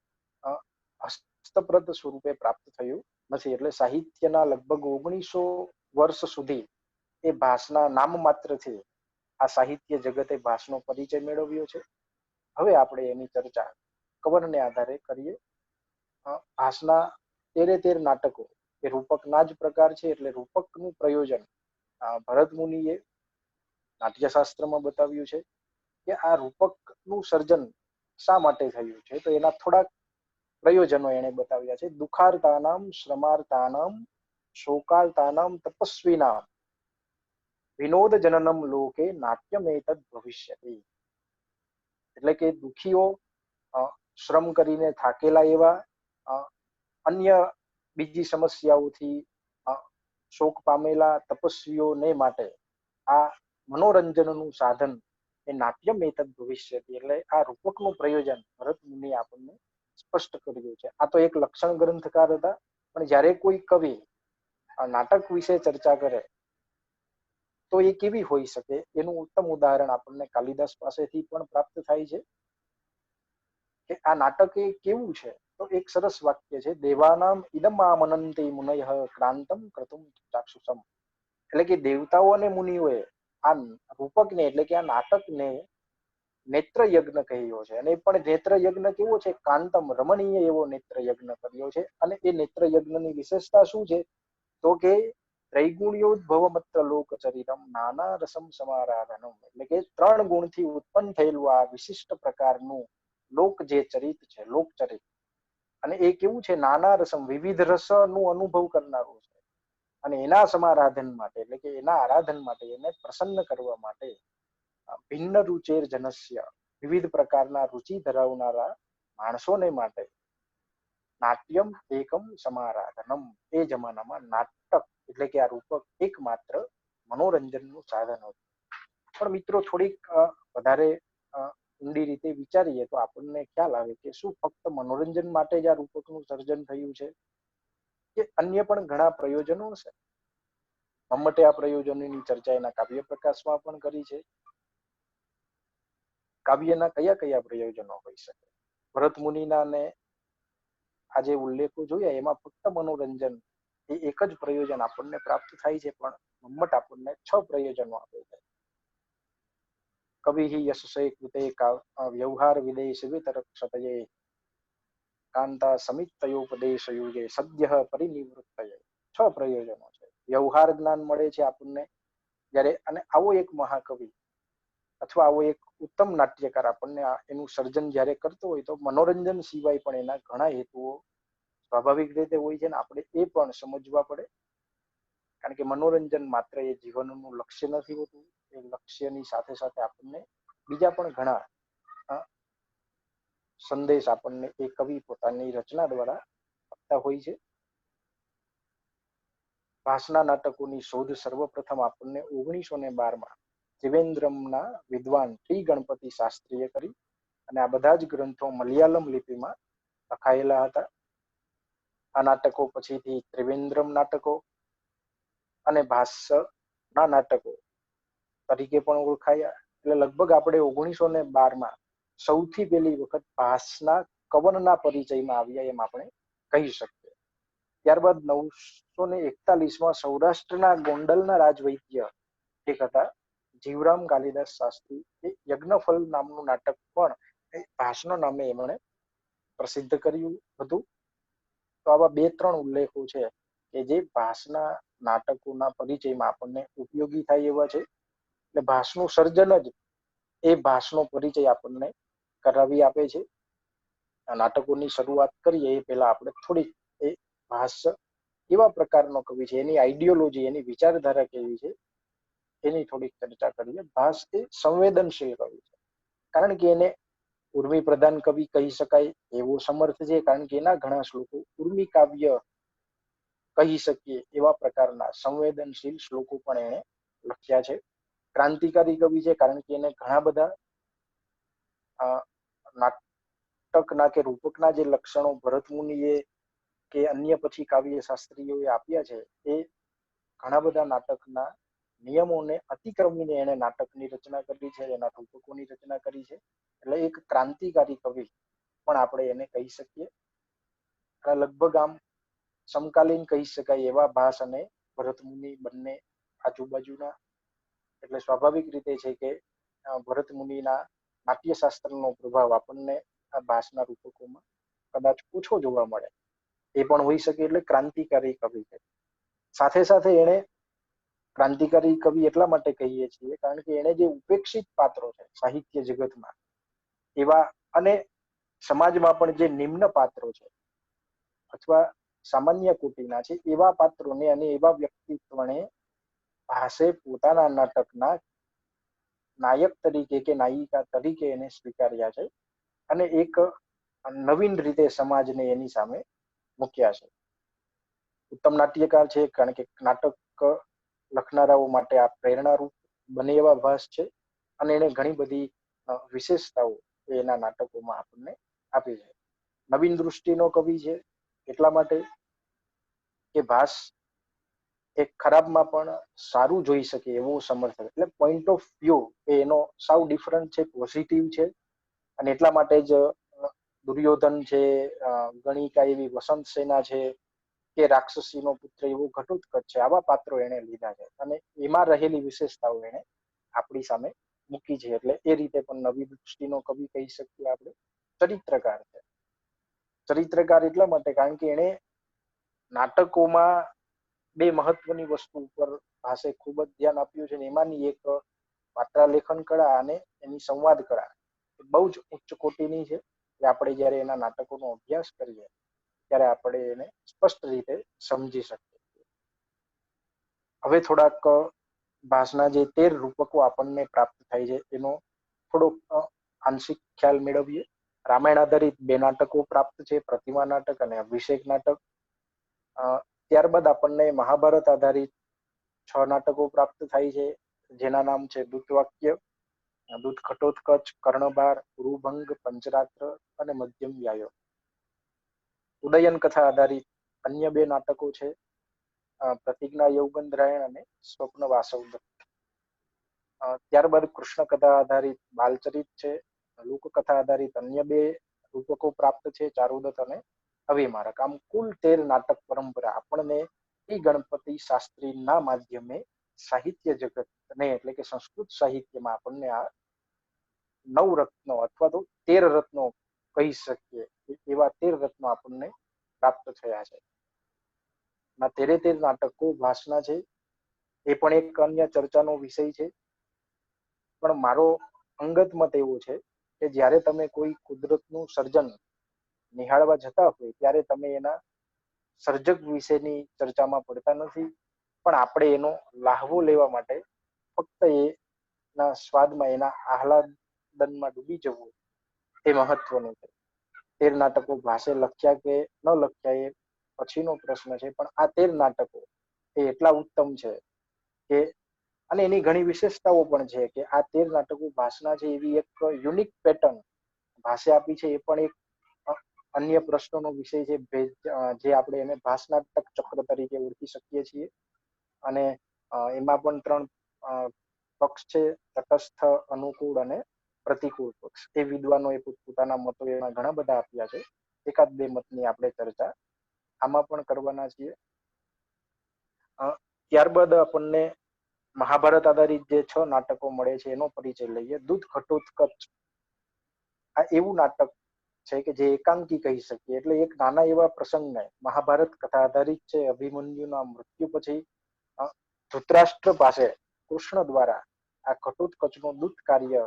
હસ્તપ્રત સ્વરૂપે પ્રાપ્ત થયું નથી. એટલે સાહિત્યના લગભગ 1900 વર્ષ સુધી એ ભાસના નામ માત્રથી આ સાહિત્ય જગતે ભાસનો પરિચય મેળવ્યો છે. હવે આપણે એની ચર્ચા કવનને આધારે કરીએ. ભાસના 13 નાટકો એ રૂપકના જ પ્રકાર છે. એટલે રૂપકનું પ્રયોજન ભરત મુનિએ નાટ્યશાસ્ત્રમાં બતાવ્યું છે કે આ રૂપકનું સર્જન શા માટે થયું છે. તો એના થોડાક પ્રયોજનો એને બતાવ્યા છે. દુખાર્તાનામ, શ્રમાર્તાનામ, શોકાર્તાનામ, તપસ્વીનામ વિનોદ જનનમ લોકે નાટ્યમેતદ ભવિષ્યતિ. એટલે કે દુખીઓ, શ્રમ કરીને થાકેલા એવા, અન્ય બીજી સમસ્યાઓથી શોક પામેલા તપસ્વીઓને માટે આ મનોરંજનનું સાધન એ નાટ્યમેતદ ભવિષ્યતિ. એટલે આ રૂપકનું પ્રયોજન ભરત મુનિએ આપણને સ્પષ્ટ કર્યું છે. આ તો એક લક્ષણ ગ્રંથકાર હતા, પણ જ્યારે કોઈ કવિ નાટક વિશે ચર્ચા કરે તો એ કેવી હોઈ શકે એનું ઉત્તમ ઉદાહરણ આપણને કાલિદાસ પાસેથી પણ પ્રાપ્ત થાય છે કે આ નાટક એ કેવું છે. તો એક સરસ વાક્ય છે, દેવાનામ ઇદમ આમનંતે મુનયઃ ક્રાંતમ ક્રતુમ ચાક્ષુષમ. એટલે કે દેવતાઓ અને મુનિઓએ આ રૂપકને એટલે કે આ નાટકને નેત્ર યજ્ઞ કહ્યો છે. અને પણ નેત્ર યજ્ઞ કેવો છે? કાંતમ, રમણીય એવો નેત્ર યજ્ઞ કર્યો છે. અને એ નેત્ર યજ્ઞની વિશેષતા શું છે? તો કે ત્રૈગુણ્યોદ્ભવમત્ર લોકચરિતમ નાના રસમ સમારાધનમ. એટલે કે 3 ગુણથી ઉત્પન્ન થયેલું આ વિશિષ્ટ પ્રકારનું લોક જે ચરિત છે, લોકચરિત, અને એ કેવું છે? નાના રસમ, વિવિધ રસનું અનુભવ કરનારું છે. અને એના સમારાધન માટે એટલે કે એના આરાધન માટે, એને પ્રસન્ન કરવા માટે ભિન્ન રુચેર જનસ્ય, વિવિધ પ્રકારના રુચિ ધરાવનારા માણસોને માટે નાટ્યમ એકમ સમારાધનમ. એ જમાનામાં નાટક એટલે કે આ રૂપક એકમાત્ર મનોરંજનનું સાધન હતું. પણ મિત્રો થોડીક વધારે ઊંડી રીતે વિચારીએ તો આપણને ખ્યાલ આવે કે શું ફક્ત મનોરંજન માટે જ આ રૂપકનું સર્જન થયું છે કે અન્ય પણ ઘણા પ્રયોજનો છે? મમ્મટે આ પ્રયોજનોની ચર્ચા એના કાવ્ય પ્રકાશમાં પણ કરી છે. કાવ્યના કયા કયા પ્રયોજનો હોઈ શકે? ભરત મુનિના ને આ જે ઉલ્લેખો જોયા એમાં ફક્ત મનોરંજન એ એક જ પ્રયોજન આપણને પ્રાપ્ત થાય છે, પણ મમ્મટ આપણને 6 પ્રયોજનો આપે છે. કવિ યશસે કૃતે વ્યવહાર વિદેશ વિતરક્ષતયે કાંતા સમિતયોપદેશયુજે સદ્ય પરિનિવૃત્તયે. 6 પ્રયોજનો છે. વ્યવહાર જ્ઞાન મળે છે આપણને જ્યારે, અને આવો એક મહાકવિ અથવા આવો એક ઉત્તમ નાટ્યકાર આપણને એનું સર્જન જ્યારે કરતો હોય તો મનોરંજન સિવાય પણ એના ઘણા હેતુઓ સ્વાભાવિક રીતે હોય છે ને આપણે એ પણ સમજવા પડે. કારણ કે મનોરંજન માત્ર એ જીવનનું લક્ષ્ય નથી હોતું. એ લક્ષ્યની સાથે સાથે આપણને બીજા પણ ઘણા સંદેશ આપણને એ કવિ પોતાની રચના દ્વારા આપતા હોય છે. ભાસના નાટકોની શોધ સર્વપ્રથમ આપણને 1912માં ત્રિવેન્દ્રમના વિદ્વાન શ્રી ગણપતિ શાસ્ત્રીએ કરી, અને આ બધા જ ગ્રંથો મલયાલમ લિપિમાં લખાયેલા હતા. આ નાટકો પછીથી ત્રિવેન્દ્રમ નાટકો અને ભાસના નાટકો તરીકે પણ ઓળખાયા. એટલે લગભગ આપણે 1912માં સૌથી પહેલી વખત ભાસના કવનના પરિચયમાં આવ્યા એમ આપણે કહી શકીએ. ત્યારબાદ 941માં સૌરાષ્ટ્રના ગોંડલના રાજવૈદ્ય એક હતા જીવરામ કાલિદાસ શાસ્ત્રી, એ યજ્ઞફલ નામનું નાટક પણ ભાસના નામે એમણે પ્રસિદ્ધ કર્યું હતું. તો આવા 2-3 ઉલ્લેખો છે કે જે ભાસના નાટકોના પરિચયમાં આપણને ઉપયોગી થાય એવા છે. એટલે ભાસનું સર્જન જ એ ભાસનો પરિચય આપણને કરાવી આપે છે. આ નાટકોની શરૂઆત કરીએ એ પહેલા આપણે થોડીક એ ભાસ કેવા પ્રકારનો કવિ છે, એની આઈડિયોલોજી, એની વિચારધારા કેવી છે એની થોડીક ચર્ચા કરીએ. ભાસ એ સંવેદનશીલ કવિ છે, કારણ કે એને ઉર્મી પ્રધાન કવિ કહી શકાય એવો સમર્થ છે, કારણ કે એના ઘણા શ્લોકો ઉર્મી કાવ્ય કહી શકીએ એવા પ્રકારના સંવેદનશીલ શ્લોકો પણ એણે લખ્યા છે. ક્રાંતિકારી કવિ છે, કારણ કે એને ઘણા બધા નાટકના કે રૂપકના જે લક્ષણો ભરત મુનિએ કે અન્ય પછી કાવ્ય શાસ્ત્રીઓએ આપ્યા છે એ ઘણા બધા નાટકના નિયમોને અતિક્રમીને એને નાટકની રચના કરી છે, એના રૂપકોની રચના કરી છે. એટલે એક ક્રાંતિકારી કવિ પણ આપણે એને કહી શકીએ. લગભગ આમ સમકાલીન કહી શકાય એવા ભાસ અને ભરતમુનિ બંને આજુબાજુના, એટલે સ્વાભાવિક રીતે છે કે ભરતમુનિના નાટ્યશાસ્ત્રનો પ્રભાવ આપણને આ ભાસના રૂપકોમાં કદાચ ઓછો જોવા મળે, એ પણ હોઈ શકે. એટલે ક્રાંતિકારી કવિ છે. સાથે સાથે એને ક્રાંતિકારી કવિ એટલા માટે કહીએ છીએ કારણ કે એને જે ઉપેક્ષિત પાત્રો છે સાહિત્ય જગતમાં એવા, અને સમાજમાં પણ જે નિમ્ન પાત્રો છે અથવા સામાન્ય કોટીના છે એવા પાત્રોને અને એવા વ્યક્તિત્વને ભાસે પોતાના નાટકના નાયક તરીકે કે નાયિકા તરીકે એને સ્વીકાર્યા છે અને એક નવીન રીતે સમાજને એની સામે મૂક્યા છે. ઉત્તમ નાટ્યકાર છે કારણ કે નાટક લખનારાઓ માટે આ પ્રેરણારૂપ બને એવા ભાસ છે અને એને ઘણી બધી વિશેષતાઓ એના નાટકોમાં આપણને આપી છે. નવીન દૃષ્ટિનો કવિ છે એટલા માટે કે ભાસ એક ખરાબમાં પણ સારું જોઈ શકે એવો સમર્થ, એટલે પોઈન્ટ ઓફ વ્યૂ એનો સાવ ડિફરન્ટ છે, પોઝિટિવ છે. અને એટલા માટે જ દુર્યોધન છે, ગણિકા એવી વસંત સેના છે કે રાક્ષસીનો પુત્ર એવો ઘટોત્કચ છે, આવા પાત્રો એને લીધા છે અને એમાં રહેલી વિશેષતાઓ એને આપણી સામે મૂકી છે. એટલે એ રીતે પણ નવી દૃષ્ટિનો કવિ કહી શકીએ આપણે. ચરિત્રકાર છે. ચરિત્રકાર એટલા માટે કારણ કે એને નાટકોમાં બે મહત્વની વસ્તુ ઉપર ભાસે ખૂબ જ ધ્યાન આપ્યું છે. એમાંની એક વાર્તાલેખન કળા અને એની સંવાદ કળા બહુ જ ઉચ્ચ કોટીની છે. કે આપણે જયારે એના નાટકોનો અભ્યાસ કરીએ ત્યારે આપણે એને સ્પષ્ટ રીતે સમજી શકીએ. હવે થોડાક ભાસના જે 13 રૂપકો આપણને પ્રાપ્ત થાય છે એનો થોડોક આંશિક ખ્યાલ મેળવીએ. રામાયણ આધારિત 2 નાટકો પ્રાપ્ત છે, પ્રતિમા નાટક અને અભિષેક નાટક. ત્યારબાદ આપણને મહાભારત આધારિત 6 નાટકો પ્રાપ્ત થાય છે, જેના નામ છે દૂતવાક્ય, દૂત ઘટોત્કચ, કર્ણબાર, ગુરુભંગ, પંચરાત્ર અને મધ્યમ વ્યાયો. ઉદયન કથા આધારિત અન્ય 2 નાટકો છે, પ્રતિજ્ઞા યૌગંધરાયણ અને સ્વપ્ન વાસવદત્ત. ત્યારબાદ કૃષ્ણ કથા આધારિત બાલચરિત છે, લોકકથા આધારિત અન્ય 2 રૂપકો પ્રાપ્ત છે, ચારુદત્ત અને અવિમારક. આમ કુલ 13 નાટક પરંપરા આપણને એ ગણપતિ શાસ્ત્રીના માધ્યમે સાહિત્ય જગતને, એટલે કે સંસ્કૃત સાહિત્યમાં આપણને આ 9 રત્નો અથવા તો 13 રત્નો કહી શકીએ એવા 13 રત્નો આપણને પ્રાપ્ત થયા છે. ના 13 નાટકો ભાસના છે. એ પણ એક અન્ય ચર્ચાનો વિષય છે. પણ મારો અંગત મત એવો છે કે જ્યારે તમે કોઈ કુદરતનું સર્જન નિહાળવા જતા હોય ત્યારે તમે એના સર્જક વિશેની ચર્ચામાં પડતા નથી, પણ આપણે એનો લાહવો લેવા માટે ફક્ત એના સ્વાદમાં, એના આહલાદનમાં ડૂબી જવું એ મહત્વનું છે. 13 નાટકો ભાષે લખ્યા કે ન લખ્યા એ પછીનો પ્રશ્ન છે, પણ આ 13 નાટકો એ એટલા ઉત્તમ છે કે, અને એની ઘણી વિશેષતાઓ પણ છે કે આ 13 નાટકો ભાષના છે એવી એક યુનિક પેટર્ન ભાષે આપી છે. એ પણ એક અન્ય પ્રશ્નનો વિષય છે જે આપણે એને ભાષનાત્મક ચક્ર તરીકે ઓળખી શકીએ છીએ. અને એમાં પણ 3 પક્ષ છે, તટસ્થ, અનુકૂળ અને પ્રતિકૂળ પક્ષ. એ વિદ્વાનોએ પોતાના મતો એમાં ઘણા બધા આપ્યા છે. એકાદ 2 મતની આપણે ચર્ચા આમાં પણ કરવાના છીએ. ત્યારબાદ આપણને મહાભારત આધારિત જે 6 નાટકો મળે છે એનો પરિચય લઈએ. દૂત ઘટોત્કચ આ એવું નાટક છે કે જે એકાંકી કહી શકીએ. એટલે એક નાના એવા પ્રસંગને, મહાભારત કથા આધારિત છે. અભિમન્યુના મૃત્યુ પછી ધૃતરાષ્ટ્ર પાસે કૃષ્ણ દ્વારા આ ઘટોત્કચનું દૂત કાર્ય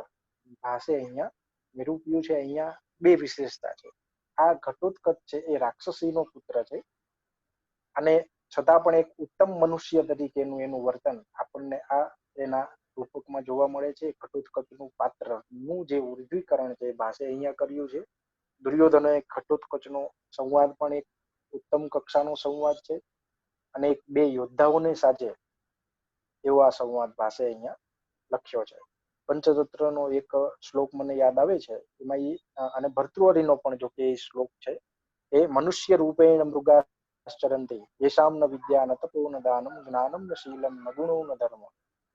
ભાસે અહીંયા નિરૂપ્યું છે. અહીંયા 2 વિશેષતા છે. આ ઘટોત્કચ છે એ રાક્ષસીનો પુત્ર છે અને છતાં પણ એક ઉત્તમ મનુષ્ય તરીકેનું એનું વર્તન આપણને આ એના રૂપકમાં જોવા મળે છે. ઘટોત્કચનું પાત્રનું જે ઉર્ધ્વીકરણ છે ભાસે અહીંયા કર્યું છે. દુર્યોધનએ ઘટોત્કચનો સંવાદ પણ એક ઉત્તમ કક્ષાનો સંવાદ છે અને એક 2 યોદ્ધાઓને સાચે એવો આ સંવાદ ભાસે અહીંયા લખ્યો છે. પંચતંત્રનો એક શ્લોક મને યાદ આવે છે એમાં અને ભર્તૃહરિનો પણ જો કે શ્લોક છે એ મનુષ્ય રૂપેણ મૃગા ચરંતિ યેષામ ન વિદ્યા ન તપો ન દાનમ જ્ઞાનમ ન શીલમ ન ગુણો ન ધર્મ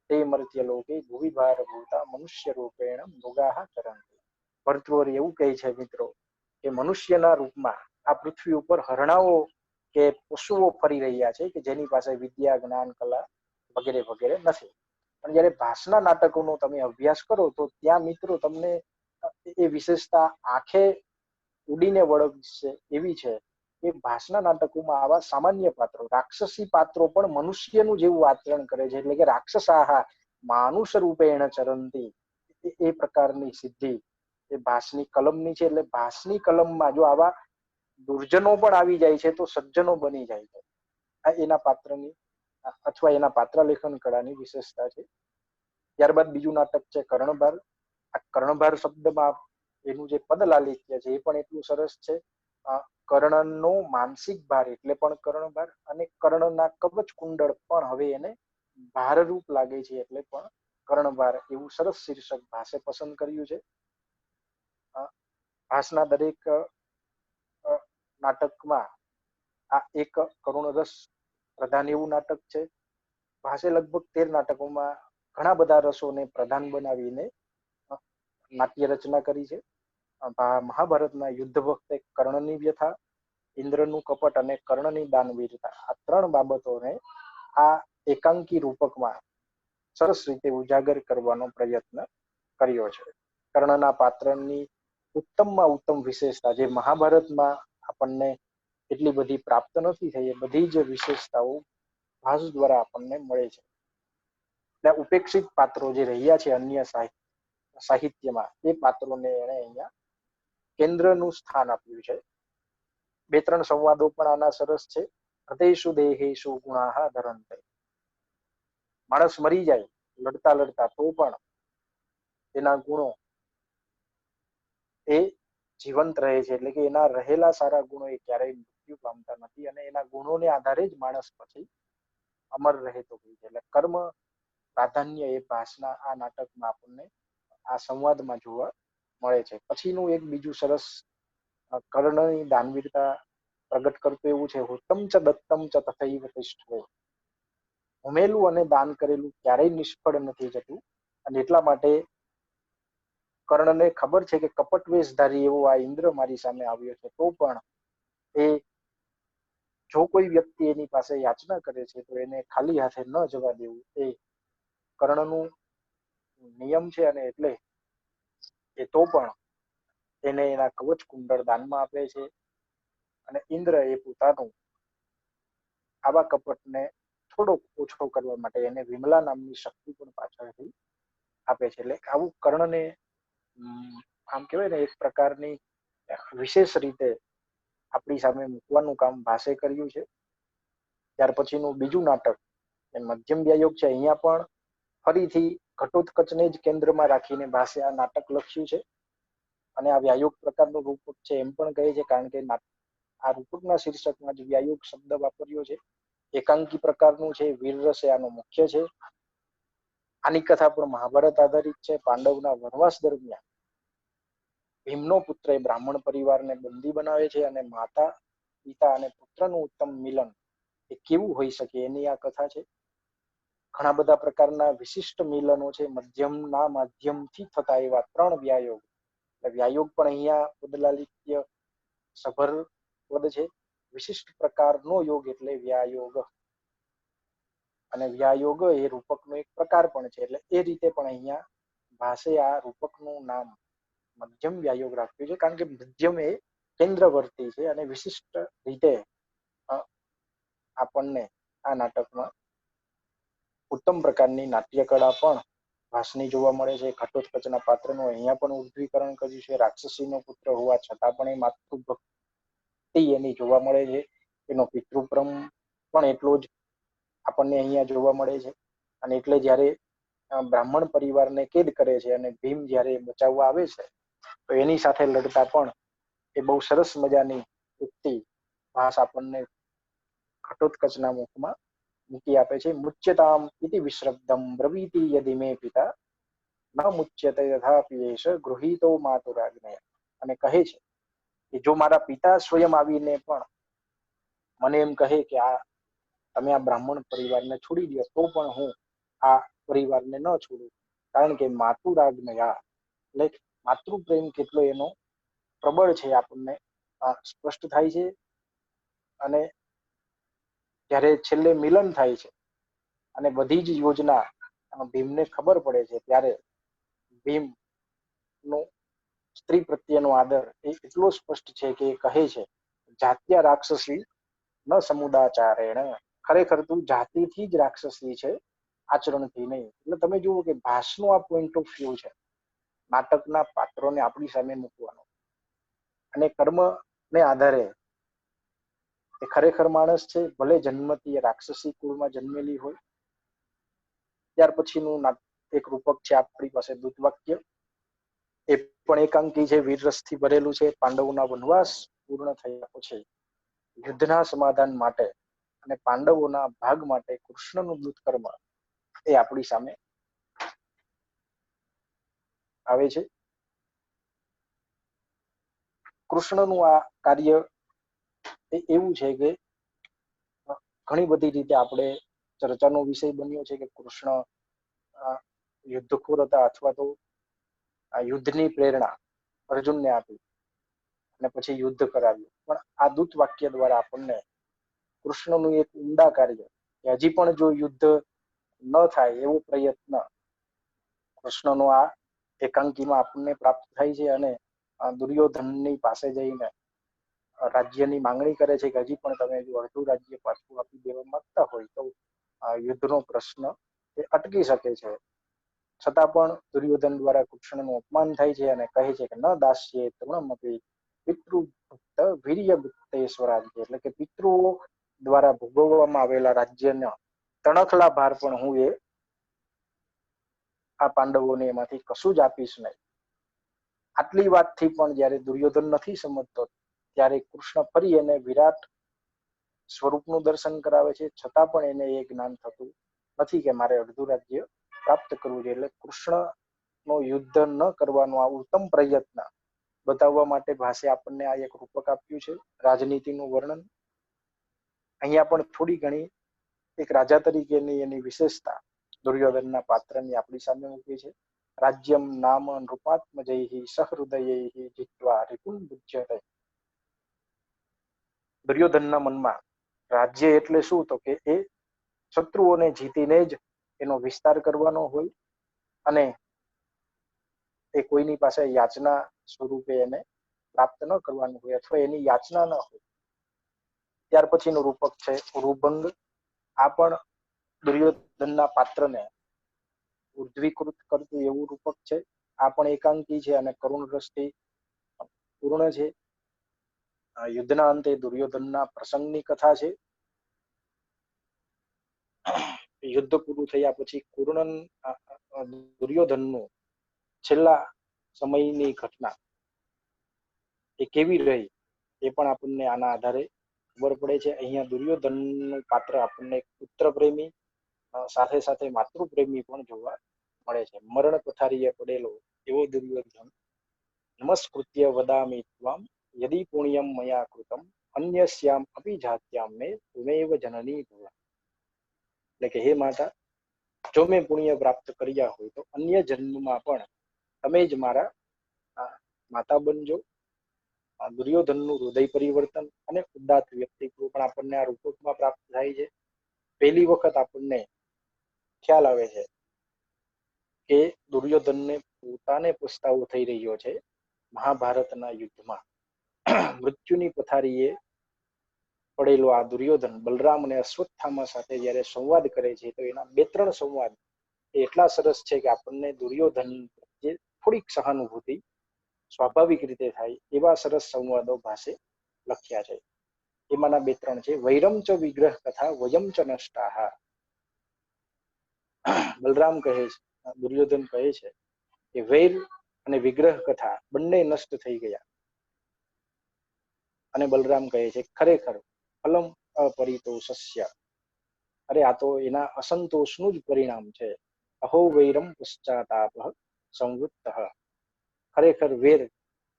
તે મર્ત્ય લોકે ભુવિ ભારભૂતા મનુષ્ય રૂપેણ મૃગાહ ચરંતિ. ભર્તૃહરિ એવું કહે છે મિત્રો કે મનુષ્યના રૂપમાં આ પૃથ્વી ઉપર હરણાઓ કે પશુઓ ફરી રહ્યા છે કે જેની પાસે વિદ્યા જ્ઞાન કલા વગેરે વગેરે નથી. પણ જયારે ભાસના નાટકોનો તમે અભ્યાસ કરો તો ત્યાં મિત્રો તમને એ વિશેષતા આંખે ઉડીને વળગશે એવી છે કે ભાસના નાટકોમાં આવા સામાન્ય પાત્રો રાક્ષસી પાત્રો પણ મનુષ્યનું જેવું આચરણ કરે છે, એટલે કે રાક્ષસાહા માનુષ રૂપેણ ચરંતી, એ પ્રકારની સિદ્ધિ એ ભાસની કલમની છે. એટલે ભાસની કલમમાં જો આવા દુર્જનો પણ આવી જાય છે તો સજ્જનો બની જાય છે. આ એના પાત્રની અથવા એના પાત્રલેખન કળાની વિશેષતા છે. ત્યારબાદ બીજું નાટક છે કર્ણભાર. આ કર્ણભાર શબ્દમાં એનું જે પદ લાલિત્ય છે એ પણ એટલું સરસ છે. કર્ણનો માનસિક ભાર એટલે પણ કર્ણભાર, અને કર્ણના કવચ કુંડળ પણ હવે એને ભારરૂપ લાગે છે એટલે પણ કર્ણભાર, એવું સરસ શીર્ષક ભાસે પસંદ કર્યું છે. ભાસના દરેક નાટકમાં આ એક કરુણરસ પ્રધાન એવું નાટક છે. ભાસે લગભગ 13 નાટકોમાં ઘણા બધા રસોને પ્રધાન બનાવીને નાટ્ય રચના કરી છે. મહાભારતના યુદ્ધ વખતે કર્ણની વ્યથા, ઇન્દ્રનું કપટ અને કર્ણની દાનવીરતા, આ 3 બાબતોને આ એકાંકી રૂપકમાં સરસ રીતે ઉજાગર કરવાનો પ્રયત્ન કર્યો છે. કર્ણના પાત્રની ઉત્તમમાં ઉત્તમ વિશેષતા જે મહાભારતમાં આપણને એટલી બધી પ્રાપ્ત નથી થઈ, એ બધી જ વિશેષતાઓ ભાસ દ્વારા આપણને મળે છે. એટલે ઉપેક્ષિત પાત્રો જે રહ્યા છે અન્ય સાહિત્યમાં, એ પાત્રોને એને અહીંયા કેન્દ્રનું સ્થાન આપ્યું છે. 2-3 સંવાદો પણ આના સરસ છે. હૃદેષુ દેહેષુ ગુણાહ ધરંતે. માણસ મરી જાય લડતા લડતા તો પણ એના ગુણો એ જીવંત રહે છે, એટલે કે એના રહેલા સારા ગુણો એ ક્યારેય મૃત્યુ પામતા નથી, અને એના ગુણોને આધારે જ માણસ પછી અમર રહેતો હોય છે. એટલે કર્મ પ્રાધાન્ય એ ભાસના આ નાટકમાં આપણને આ સંવાદમાં જોવા મળે છે. પછીનું એક બીજું સરસ કર્ણની દાનવીરતા પ્રગટ કરતું એવું છે. હુતમ ચ દત્તમ ચ તથૈવ તિષ્ઠવે. હોમેલું અને દાન કરેલું ક્યારેય નિષ્ફળ નથી જતું, અને એટલા માટે કર્ણને ખબર છે કે કપટ વેશધારી એવો આ ઇન્દ્ર મારી સામે આવ્યો છે, તો પણ એ જો કોઈ વ્યક્તિ એની પાસે યાચના કરે છે તો એને ખાલી હાથે ન જવા દેવું, એ કર્ણનું નિયમ છે. અને એટલે એ તો પણ એને એના કવચ કુંડળ દાનમાં આપે છે, અને ઇન્દ્ર એ પોતાનું આવા કપટને થોડોક ઓછો કરવા માટે એને વિમલા નામની શક્તિ પણ પાછળથી આપે છે. એટલે આવું કર્ણને આમ કહેવાય ને એક પ્રકારની વિશેષ રીતે આપણી સામે મૂકવાનું કામ ભાસે કર્યું છે. ત્યાર પછીનું બીજું નાટક એ મધ્યમ વ્યાયોગ છે. અહીંયા પણ ફરીથી ઘટોત્કચને જ કેન્દ્રમાં રાખીને ભાસે આ નાટક લખ્યું છે, અને આ વ્યાયોગ પ્રકારનું રૂપક છે એમ પણ કહે છે, કારણ કે આ રૂપકના શીર્ષકમાં જ વ્યાયોગ શબ્દ વાપર્યો છે. એકાંકી પ્રકારનું છે. વીરરસ એ આનો મુખ્ય છે. આની કથા પણ મહાભારત આધારિત છે. પાંડવના વનવાસ દરમિયાન ભીમનો પુત્ર એ બ્રાહ્મણ પરિવારને બંદી બનાવે છે, અને માતા પિતા અને પુત્રનું ઉત્તમ મિલન એ કેવું હોઈ શકે એની આ કથા છે. ઘણા બધા પ્રકારના વિશિષ્ટ મિલનો છે. મધ્યમના માધ્યમથી થતા એવા 3 વ્યાયોગ. વ્યાયોગ પણ અહીંયા પદલાલિત્ય સભર પદ છે. વિશિષ્ટ પ્રકારનો યોગ એટલે વ્યાયોગ, અને વ્યાયોગ એ રૂપકનો એક પ્રકાર પણ છે. એટલે એ રીતે પણ અહીંયા ભાસે આ રૂપકનું નામ મધ્યમ વ્યાયોગ રાખ્યું છે, કારણ કે મધ્યમ એ કેન્દ્રવર્તી છે, અને વિશિષ્ટ રીતે આપણને આ નાટકમાં ઉત્તમ પ્રકારની નાટ્ય કળા પણ ભાસની જોવા મળે છે. ઘટોત્કચના પાત્રનું અહીંયા પણ ઉર્ધ્વીકરણ કર્યું છે. રાક્ષસીનો પુત્ર હોવા છતાં પણ એ માતૃભક્તિ એની જોવા મળે છે. એનો પિતૃપ્રમ પણ એટલો જ આપણને અહીંયા જોવા મળે છે. અને એટલે જ્યારે બ્રાહ્મણ પરિવારને કેદ કરે છે અને ભીમ જ્યારે બચાવવા આવે છે તો એની સાથે લડતા પણ એ બહુ સરસ મજાની યુક્તિ ભાસ આપણને ઘટોત્કચના મુખમાં મૂકી આપે છે. મુચ્યતામ ઇતિ વિશ્રબ્દમ બ્રવીતિ યદિ મે પિતા ન મુચ્યતે તથાપિ એષ ગૃહીતો માતુરાજ્ઞયા. અને કહે છે કે જો મારા પિતા સ્વયં આવીને પણ મને એમ કહે કે આ તમે આ બ્રાહ્મણ પરિવારને છોડી દો, તો પણ હું આ પરિવારને ન છોડું, કારણ કે માતુરાજ્ઞયા એટલે માતૃ પ્રેમ કેટલો એનો પ્રબળ છે આપણને સ્પષ્ટ થાય છે. અને જ્યારે છેલ્લે મિલન થાય છે અને બધી જ યોજના ભીમને ખબર પડે છે, ત્યારે ભીમ નો સ્ત્રી પ્રત્યેનો આદર એ એટલો સ્પષ્ટ છે કે એ કહે છે, જાત્યા રાક્ષસી ન સમુદાચારેણ, ખરેખર તું જાતિથી જ રાક્ષસી છે, આચરણથી નહીં. એટલે તમે જુઓ કે ભાસનો આ પોઈન્ટ ઓફ વ્યૂ છે નાટકના પાત્રોને આપણી સામે મૂકવાનો, અને કર્મને આધારે એ ખરેખર માણસ છે, ભલે જન્મથી એ રાક્ષસી કુળમાં જન્મેલી હોય. ત્યાર પછીનું એક રૂપક છે આપણી પાસે દૂતવાક્ય, એ પણ એકાંકી છે, વીરરસથી ભરેલું છે. પાંડવોના વનવાસ પૂર્ણ થયા પછી યુદ્ધના સમાધાન માટે અને પાંડવોના ભાગ માટે કૃષ્ણનું દૂતકર્મ એ આપણી સામે આવે છે. કૃષ્ણનું આ કાર્ય એ એવું છે કે ઘણી બધી રીતે આપણે ચર્ચાનો વિષય બન્યો છે કે કૃષ્ણ યુદ્ધખોર હતા, અથવા તો આ યુદ્ધની પ્રેરણા અર્જુનને આપી અને પછી યુદ્ધ કરાવ્યું. પણ આ દૂત વાક્ય દ્વારા આપણને કૃષ્ણનું એક ઊંડા કાર્ય, કે હજી પણ જો યુદ્ધ ન થાય એવો પ્રયત્ન કૃષ્ણનો આ એકાંકીમાં આપણને પ્રાપ્ત થાય છે. અને દુર્યોધનની પાસે જઈને રાજ્યની માંગણી કરે છે કે હજી પણ તમે જો અડધું રાજ્ય પાછું આપી દેવા માંગતા હોય તો યુદ્ધનો પ્રશ્ન એ અટકી શકે છે. છતાં પણ દુર્યોધન દ્વારા કૃષ્ણનું અપમાન થાય છે અને કહે છે કે ન દાસ્યે તૃણમપી પિતૃભુક્ત વીર્યભુક્તે સ્વરાજ્ય, એટલે કે પિતૃઓ દ્વારા ભોગવવામાં આવેલા રાજ્યના તણખલા ભાર પણ હું એ આ પાંડવોને એમાંથી કશું જ આપીશ નહીં. આટલી વાતથી પણ જ્યારે દુર્યોધન નથી સમજતો, ત્યારે કૃષ્ણ ફરી એને વિરાટ સ્વરૂપનું દર્શન કરાવે છે. છતાં પણ એને એ જ્ઞાન થતું નથી કે મારે અડધું રાજ્ય પ્રાપ્ત કરવું છે. એટલે કૃષ્ણનો યુદ્ધ ન કરવાનો આ ઉત્તમ પ્રયત્ન બતાવવા માટે ભાષે આપણને આ એક રૂપક આપ્યું છે, રાજનીતિનું વર્ણન. અહીંયા પણ થોડી ઘણી એક રાજા તરીકેની એની વિશેષતા દુર્યોધનના પાત્રની આપણી સામે મૂકી છે. રાજ્યમ નામ નૃપાત્મજૈ સહૃદયૈ જીત્વા રિપુન બુજ્યતે. દુર્યોધનના મનમાં રાજ્ય એટલે શું, તો કે એ શત્રુઓને જીતીને જ એનો વિસ્તાર કરવાનો હોય, અને એ કોઈની પાસે યાચના સ્વરૂપે એને પ્રાપ્ત ન કરવાનું હોય, અથવા એની યાચના ન હોય. ત્યાર પછીનું રૂપક છે ઉરુભંગ. આ પણ દુર્યોધનના પાત્રને ઉર્ધ્વીકૃત કરતું એવું રૂપક છે. આ પણ એકાંકી છે અને કરુણ રસથી પૂર્ણ છે. યુદ્ધના અંતે દુર્યોધનના પ્રસંગની કથા છે. યુદ્ધ પૂરું થયા પછી દુર્યોધનનું છેલ્લા સમયની ઘટના એ કેવી રહી એ પણ આપણને આના આધારે ખબર પડે છે. અહીંયા દુર્યોધનનું પાત્ર આપણને પુત્ર પ્રેમી સાથે સાથે માતૃપ્રેમી પણ જોવા મળે છે. મરણ પથારીએ પડેલો એવો દુર્યોધન, નમસ્કૃત્ય વદામિ ત્વામ યદિ પુણ્યમ મયા કૃતમ અન્યસ્યામ અપી જાત્યામ મે તુમેવ જનની ભવ. એટલે કે હે માતા, જો મેં પુણ્ય પ્રાપ્ત કર્યા હોય તો અન્ય જન્મમાં પણ તમે જ મારા માતા બનજો. દુર્યોધનનું હૃદય પરિવર્તન અને ઉદાત્ત વ્યક્તિત્વ પણ આપણને આ રૂપકમાં પ્રાપ્ત થાય છે. પહેલી વખત આપણને ખ્યાલ આવે છે કે દુર્યોધનને પોતાને પસ્તાવો થઈ રહ્યો છે. મહાભારતના યુદ્ધમાં મૃત્યુની પથારીએ પડેલો આ દુર્યોધન બલરામ અને અશ્વત્થામા સાથે જયારે સંવાદ કરે છે, તો એના 2-3 સંવાદ એટલા સરસ છે કે આપણને દુર્યોધન જે થોડીક સહાનુભૂતિ સ્વાભાવિક રીતે થાય એવા સરસ સંવાદો ભાષે લખ્યા છે. એમાંના 2-3 છે. વૈરમ ચ વિગ્રહ કથા વયમ ચ નષ્ટાહ. બલરામ કહે છે, દુર્યોધન કહે છે કે વૈર અને વિગ્રહ કથા બંને નષ્ટ થઈ ગયા. અને બલરામ કહે છે ખરેખર ફલમ અપરિતોષસ્ય, અરે આ તો એના અસંતોષનું જ પરિણામ છે. અહો વૈરમ પશ્ચાતાપ સંવૃત્ત. ખરેખર વેર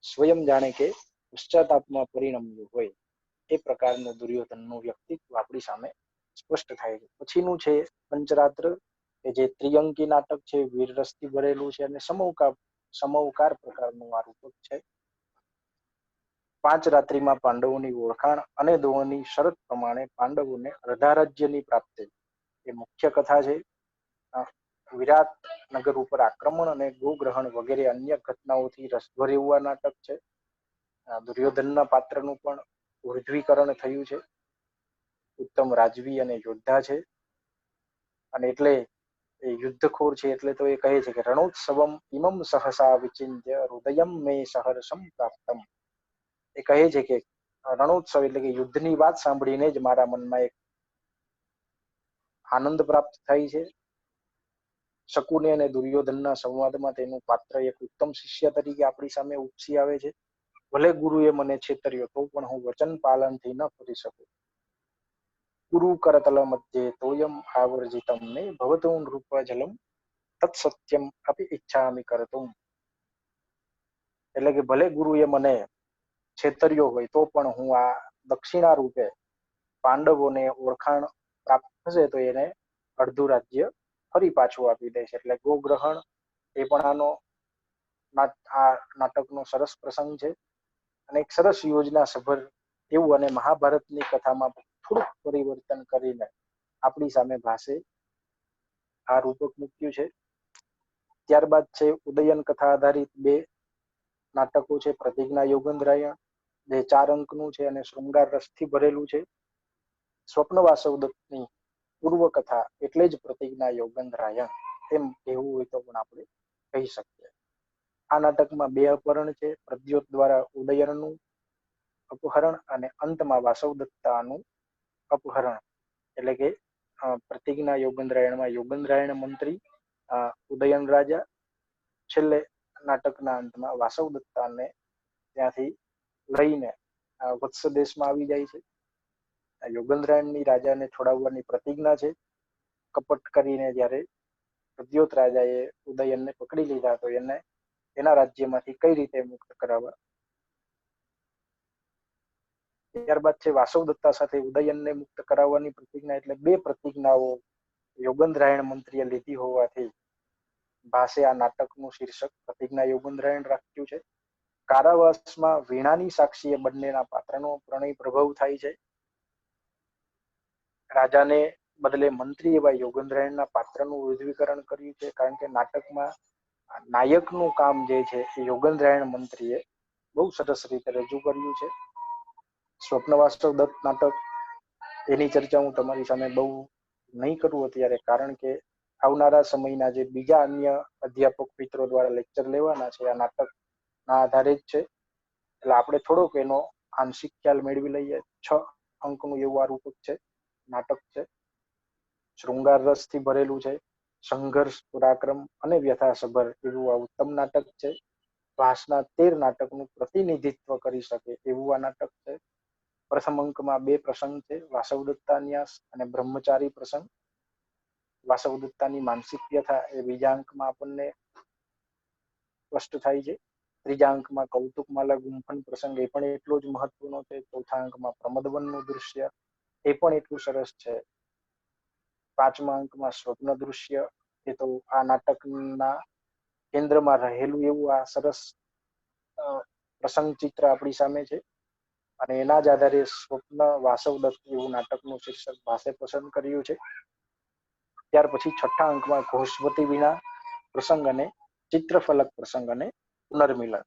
સ્વયં જાણે કે પશ્ચાતાપમાં પરિણમ્યું હોય. એ પ્રકારનું દુર્યોધનનું વ્યક્તિત્વ આપણી સામે સ્પષ્ટ થાય છે. પછીનું છે પંચરાત્ર, કે જે ત્રિઅંકી નાટક છે, વીરરસથી ભરેલું છે અને સમૌકાર પ્રકારનું આ રૂપક છે. 5 રાત્રિમાં પાંડવોની ઓળખાણ અને દ્રોણની શરત પ્રમાણે પાંડવોને અર્ધારાજ્યની પ્રાપ્તિ એ મુખ્ય કથા છે. વિરાટ નગર ઉપર આક્રમણ અને ગોગ્રહણ વગેરે અન્ય ઘટનાઓથી રસભર્યું આ નાટક છે. દુર્યોધનના પાત્રનું પણ ઉર્ધ્વીકરણ થયું છે. ઉત્તમ રાજવી અને યોદ્ધા છે, અને એટલે એ યુદ્ધખોર છે. એટલે તો એ કહે છે કે રણોત્સવમ ઇમમ સહસા વિચિંત્ય હૃદયમ મે સહર્ષમ પ્રાપ્તમ. એ કહે છે કે રણોત્સવ એટલે કે યુદ્ધની વાત સાંભળીને જ મારા મનમાં એક આનંદ પ્રાપ્ત થાય છે. શકુને અને દુર્યોધનના સંવાદમાં તેનું પાત્ર એક ઉત્તમ શિષ્ય તરીકે આપણી સામે ઉપસી આવે છે. ભલે ગુરુએ મને છેતર્યો તો પણ હું વચન પાલનથી ન કરી શકું. ગુરુ કરતલ મધ્યે તોયમ આવર્જિતમ મે ભવતો નૃપ જલમ તત્સત્યમ અપી ઈચ્છામિ કરતું. એટલે કે ભલે ગુરુએ મને છેતર્યો હોય તો પણ હું આ દક્ષિણા રૂપે પાંડવોને ઓળખાણ પ્રાપ્ત થશે તો એને અડધું રાજ્ય ફરી પાછું આપી દે છે. એટલે ગોગ્રહણ એ પણ આ નાટકનો સરસ પ્રસંગ છે, અને એક સરસ યોજના સભર એવું અને મહાભારતની કથામાં થોડુંક પરિવર્તન કરીને આપણી સામે ભાષે આ રૂપક મૂક્યું છે. ત્યારબાદ છે ઉદયન કથા આધારિત 2 નાટકો છે. પ્રતિજ્ઞા યોગંધરાયણ, જે 4 અંકનું છે અને શૃંગાર રસથી ભરેલું છે. સ્વપ્ન વાસવદત્તની પૂર્વ કથા એટલે જ પ્રતિજ્ઞા યોગંધરાયણ એમ કહેવું હોય તો પણ આપણે કહી શકીએ. આ નાટકમાં 2 અપહરણ છે. પ્રદ્યોત દ્વારા ઉદયનનું અપહરણ અને અંતમાં વાસવદત્તાનું અપહરણ. એટલે કે પ્રતિજ્ઞા યોગંધરાયણમાં યોગંધરાયણ મંત્રી, ઉદયન રાજા, છેલ્લે નાટકના અંતમાં વાસવદત્તાને ત્યાંથી લઈને વત્સ દેશમાં આવી જાય છે. યોગંધરાયણની રાજાને છોડાવવાની પ્રતિજ્ઞા છે. કપટ કરીને જ્યારે પ્રદ્યોત રાજાએ ઉદયનને પકડી લીધા તો એને એના રાજ્યમાંથી કઈ રીતે મુક્ત કરાવવા. ત્યારબાદ છે વાસવદત્તા સાથે ઉદયનને મુક્ત કરાવવાની પ્રતિજ્ઞા. એટલે 2 પ્રતિજ્ઞાઓ યોગંધરાયણ મંત્રીએ લીધી હોવાથી ભાષે આ નાટકનું શીર્ષક પ્રતિજ્ઞા યોગંધરાયણ રાખ્યું છે. કારાવાસમાં વીણાની સાક્ષીએ બંનેના પાત્રનો પ્રણય પ્રભાવ થાય છે. રાજાને બદલે મંત્રી એવા યોગંધરાયણના પાત્રનું ઉર્ધ્વીકરણ કર્યું છે, કારણ કે નાટકમાં નાયકનું કામ જે છે એ યોગંધરાયણ મંત્રીએ બહુ સરસ રીતે રજૂ કર્યું છે. સ્વપ્ન વાસવદત્ત નાટક એની ચર્ચા હું તમારી સામે બહુ નહીં કરું અત્યારે, કારણ કે આવનારા સમયના જે બીજા અન્ય અધ્યાપક મિત્રો દ્વારા લેક્ચર લેવાના છે આ નાટકના આધારે જ છે. એટલે આપણે થોડોક એનો આંશિક ખ્યાલ મેળવી લઈએ. 6 અંકનું એવું આ રૂપક છે, નાટક છે. શૃંગાર રસથી ભરેલું છે. સંઘર્ષ, પરાક્રમ અને વ્યથાસભર એવું આ ઉત્તમ નાટક છે. ભાસના 13 નાટકનું પ્રતિનિધિત્વ કરી શકે એવું આ નાટક છે. પ્રથમ અંકમાં 2 પ્રસંગ છે, વાસવદત્તા ન્યાસ અને બ્રહ્મચારી પ્રસંગ. વાસવદત્તાની માનસિક વ્યથા એ બીજા અંકમાં આપણને સ્પષ્ટ થાય છે. ત્રીજા અંકમાં કૌતુકમાલા ગુંફન પ્રસંગ એ પણ એટલો જ મહત્વનો છે. ચોથા અંકમાં પ્રમદવનનું દૃશ્ય એ પણ એટલું સરસ છે. 5મા અંકમાં સ્વપ્ન દૃશ્ય એ તો આ નાટકના કેન્દ્રમાં રહેલું એવું આ સરસ પ્રસંગ ચિત્ર આપણી સામે છે, અને એના જ આધારે સ્વપ્ન વાસવદત્ત એવું નાટકનું શીર્ષક ભાષે પસંદ કર્યું છે. ત્યાર પછી 6ઠા અંકમાં ઘોષવતી વીણા પ્રસંગ અને ચિત્રફલક પ્રસંગ અને પુનર્મિલન.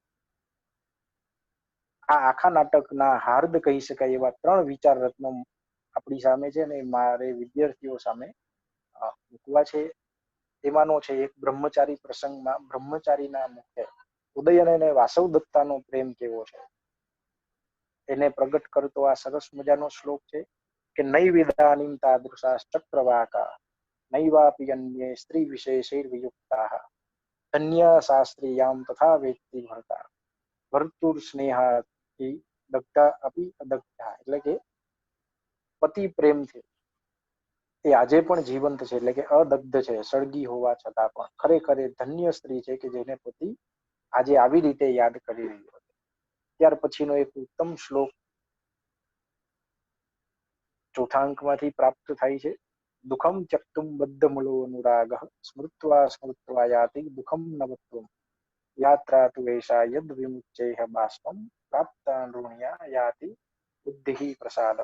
આ આખા નાટકના હાર્દ કહી શકાય એવા 3 વિચાર રત્નો આપણી સામે છે, અને મારે વિદ્યાર્થીઓ સામે મૂકવા છે. તેમાંનો છે એક બ્રહ્મચારી પ્રસંગમાં બ્રહ્મચારીના મુખે ઉદયન અને વાસવદત્તાનો પ્રેમ કેવો છે એને પ્રગટ કરતો આ સરસ મજાનો શ્લોક છે કે નૈવેદાનીમ તાદૃશા ચક્રવાકા નૈવાપી અન્યે સ્ત્રી વિશેષૈર્વિયુક્તાઃ ધન્ય શાસ્ત્રીયામ તથા વેત્તિ ભરતા ભર્તુર સ્નેહાથી દગ્ધા અપી અદગ્ધા. એટલે કે પતિ પ્રેમ છે એ આજે પણ જીવંત છે, એટલે કે અદગ્ધ છે, સળગી હોવા છતાં પણ ખરેખર ધન્ય સ્ત્રી છે કે જેને પતિ આજે આવી રીતે યાદ કરી રહ્યો છે. ત્યાર પછીનો એક ઉત્તમ શ્લોક ચોથા અંકમાંથી પ્રાપ્ત થાય છે. દુઃખમ ત્યક્તુમ બદ્ધમૂલો અનુરાગઃ સ્મૃત્વા સ્મૃત્વા યાતિ દુઃખમ નવત્વમ યાત્રા તુ એષા યદ વિમુચ્યૈહ બાષ્પમ પ્રાપ્તા નૃણ્યા યાતિ બુદ્ધિ પ્રસાદ.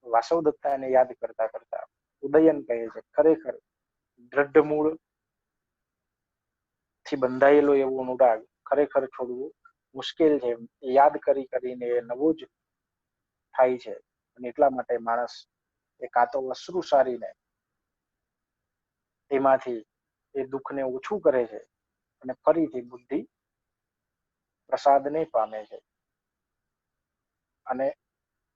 વાસવદત્તાને યાદ કરતા કરતા ઉદયન કહે છે ખરેખર દ્રઢ મૂળ થી બંધાયેલો એવો અનુરાગ ખરેખર છોડવું મુશ્કેલ છે. યાદ કરી કરીને નવો જ થાય છે અને એટલા માટે માણસ એ કાં તો અશ્રુ સારીને એમાંથી એ દુઃખને ઓછું કરે છે અને ફરીથી બુદ્ધિ પ્રસાદને પામે છે. અને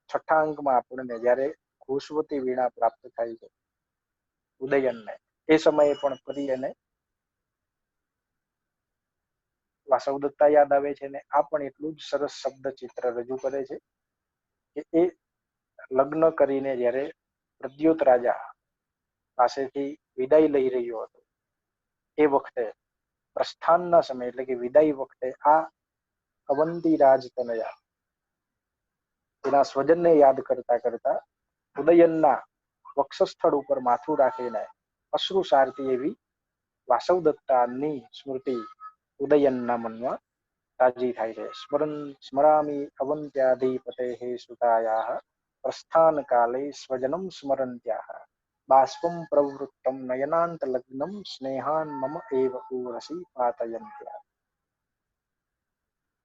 છઠ્ઠા અંકમાં આપણને જ્યારે ઘોષવતી વીણા પ્રાપ્ત થાય છે ઉદયનને, એ સમયે પણ ફરી એને વાસવદત્તા યાદ આવે છે. અને આ પણ એટલું જ સરસ શબ્દ ચિત્ર રજૂ કરે છે કે એ લગ્ન કરીને જ્યારે પ્રદ્યોત રાજા પાસેથી વિદાય લઈ રહ્યો હતો એ વખતે પ્રસ્થાનના સમય એટલે કે વિદાય વખતે આ અવંતી રાજતનયા તેના સ્વજનને યાદ કરતા કરતા ઉદયનના વક્ષસ્થળ ઉપર માથું રાખીને અશ્રુ સારતી એવી વાસવદત્તાની સ્મૃતિ ઉદયનના મનમાં તાજી થાય છે. સ્મરામી અવંત્યાધિપતેઃ સુતાયાઃ પ્રસ્થાન કાલે સ્વજનમ સ્મરંત્યાઃ બાષ્પમ પ્રવૃત્તમ નયનાંત લગ્નમ સ્નેહાન મમ એવ ઉર્વશી પાતયંત્યા.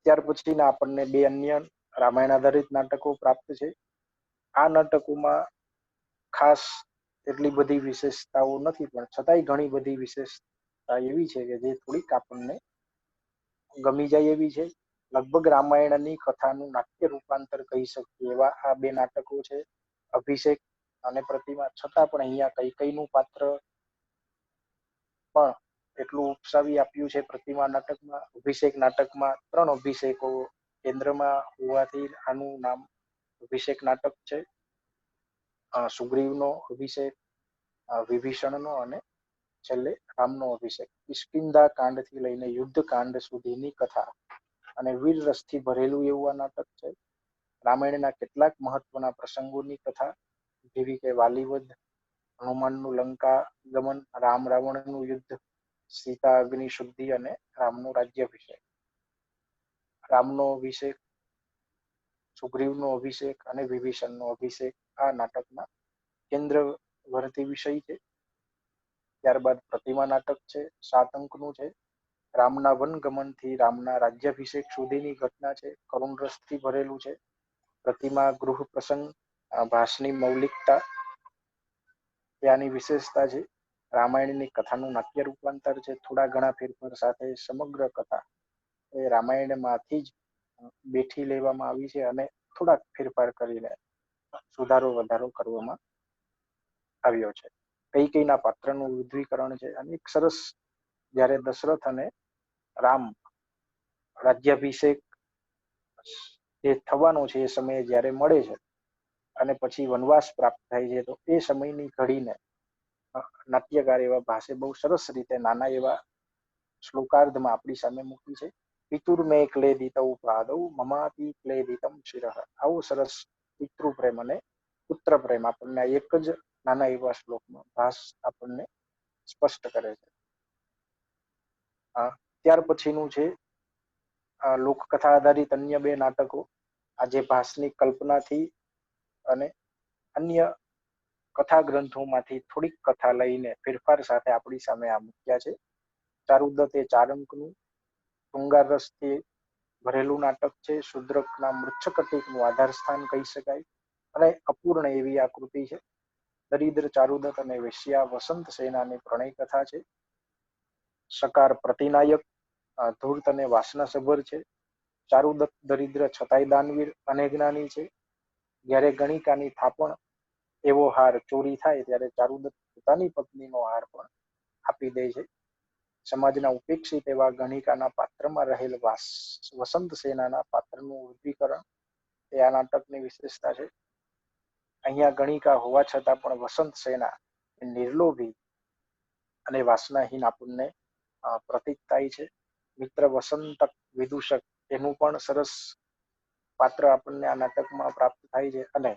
ત્યાર પછીના આપણને બે અન્ય રામાયણ આધારિત નાટકો પ્રાપ્ત છે. આ નાટકોમાં ખાસ એટલી બધી વિશેષતાઓ નથી, પણ છતાંય ઘણી બધી વિશેષતા એવી છે કે જે થોડીક આપણને ગમી જાય એવી છે. લગભગ રામાયણની કથાનું નાટ્ય રૂપાંતર કહી શકીએ એવા આ બે નાટકો છે, અભિષેક અને પ્રતિમા. છતાં પણ અહીંયા કૈકેયીનું પાત્ર પણ એટલું ઉપસાવી આપ્યું છે પ્રતિમા નાટકમાં. અભિષેક નાટકમાં 3 અભિષેકો કેન્દ્રમાં હોવાથી આનું નામ અભિષેક નાટક છે. સુગ્રીવનો અભિષેક, વિભીષણનો અને છેલ્લે રામનો અભિષેક. કિષ્કિંધા કાંડથી લઈને યુદ્ધ કાંડ સુધીની કથા અને વીર રસથી ભરેલું એવું આ નાટક છે. રામાયણના કેટલાક મહત્વના પ્રસંગોની કથા, જેવી કે વાલીવધ, હનુમાનનું લંકા ગમન, રામ રાવણનું યુદ્ધ, સીતા અગ્નિ શુદ્ધિ અને રામનો રાજ્યાભિષેક. રામનો અભિષેક, સુગ્રીવનો અભિષેક અને વિભીષણનો અભિષેક આ નાટકના કેન્દ્રવર્તી વિષય છે. ત્યારબાદ પ્રતિમા નાટક છે, 7 અંકનું છે. રામના વનગમનથી રામના રાજ્યાભિષેક સુધીની ઘટના છે, કરુણ રસથી ભરેલું છે. પ્રતિમા ગૃહ પ્રસંગ, ભાસની મૌલિકતા ત્યાંની વિશેષતા છે. રામાયણની કથાનું નાટ્ય રૂપાંતર છે, થોડા ઘણા ફેરફાર સાથે સમગ્ર કથા એ રામાયણમાંથી જ બેઠી લેવામાં આવી છે અને થોડાક ફેરફાર કરીને સુધારો વધારો કરવામાં આવ્યો છે. કૈકેયીના પાત્રનું વિદ્વીકરણ છે અને એક સરસ, જ્યારે દશરથ અને રામ રાજ્યાભિષેક જે થવાનો છે એ સમયે જ્યારે મળે છે અને પછી વનવાસ પ્રાપ્ત થાય છે, તો એ સમયની ઘડીને નાટ્યકાર એવા ભાષે બહુ સરસ રીતે નાના એવા શ્લોકાર્ધમાં આપણી સામે મૂકી છે. પિતુર મે ક્લેદિતૌ પાદૌ મમાપી ક્લેદિતમ શિરઃ. આવું સરસ પિતૃ પ્રેમ અને પુત્ર પ્રેમ આપણને એક જ નાના એવા શ્લોકમાં ભાસ આપણને સ્પષ્ટ કરે છે. ત્યાર પછીનું છે લોકકથા આધારિત અન્ય 2 નાટકો. આજે ભાસની કલ્પનાથી અને અન્ય કથા ગ્રંથોમાંથી થોડીક કથા લઈને ફેરફાર સાથે આપણી સામે આ મૂક્યા છે. ચારુદત્ત એ 4 અંકનું શૃંગાર રસથી ભરેલું નાટક છે. શુદ્રકના મૃચ્છકટિકનું આધાર સ્થાન કહી શકાય અને અપૂર્ણ એવી આકૃતિ છે. દરિદ્ર ચારુદત્ત અને વેશ્યા વસંત સેનાની પ્રણય કથા છે. સકાર પ્રતિનાયક, ધૂર્ત અને વાસનાસભર છે. ચારુદત્ત દરિદ્ર છતાંય દાનવીર અને જ્ઞાની છે. જ્યારે ગણિકાની થાપણ એવો હાર ચોરી થાય ત્યારે ચારુદત્ત પોતાની પત્નીનો હાર પણ આપી દે છે. સમાજના ઉપેક્ષિત એવા ગણિકાના પાત્રમાં રહેલ વસંત સેનાના પાત્રનું વૃદ્ધિકરણ એ આ નાટકની વિશેષતા છે. અહીંયા ગણિકા હોવા છતાં પણ વસંત સેના નિર્લોભી અને વાસનાહીન આપણને પ્રતીક થાય છે. મિત્ર વસંતક વિદૂષક એનું પણ સરસ પાત્ર આપણને આ નાટકમાં પ્રાપ્ત થાય છે. અને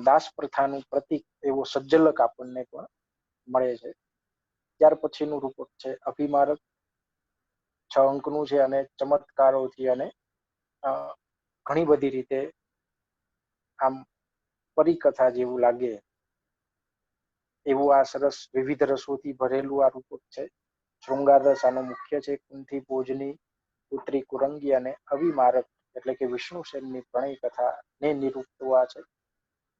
દાસ પ્રથાનું પ્રતીક એવો સજ્જલક આપણને પણ મળે છે. ત્યાર પછીનું રૂપક છે અભિમારક, 6 અંકનું છે અને ચમત્કારોથી અને ઘણી બધી રીતે આમ પરિકથા જેવું લાગે એવું આ સરસ વિવિધ રસોથી ભરેલું આ રૂપક છે. શૃંગાર રસ આનો મુખ્ય છે. કુંતી ભોજની, પુત્રી કુરંગી અને અવિમારક એટલે કે વિષ્ણુસેનની પ્રણય કથાને નિરૂપતું આ છે.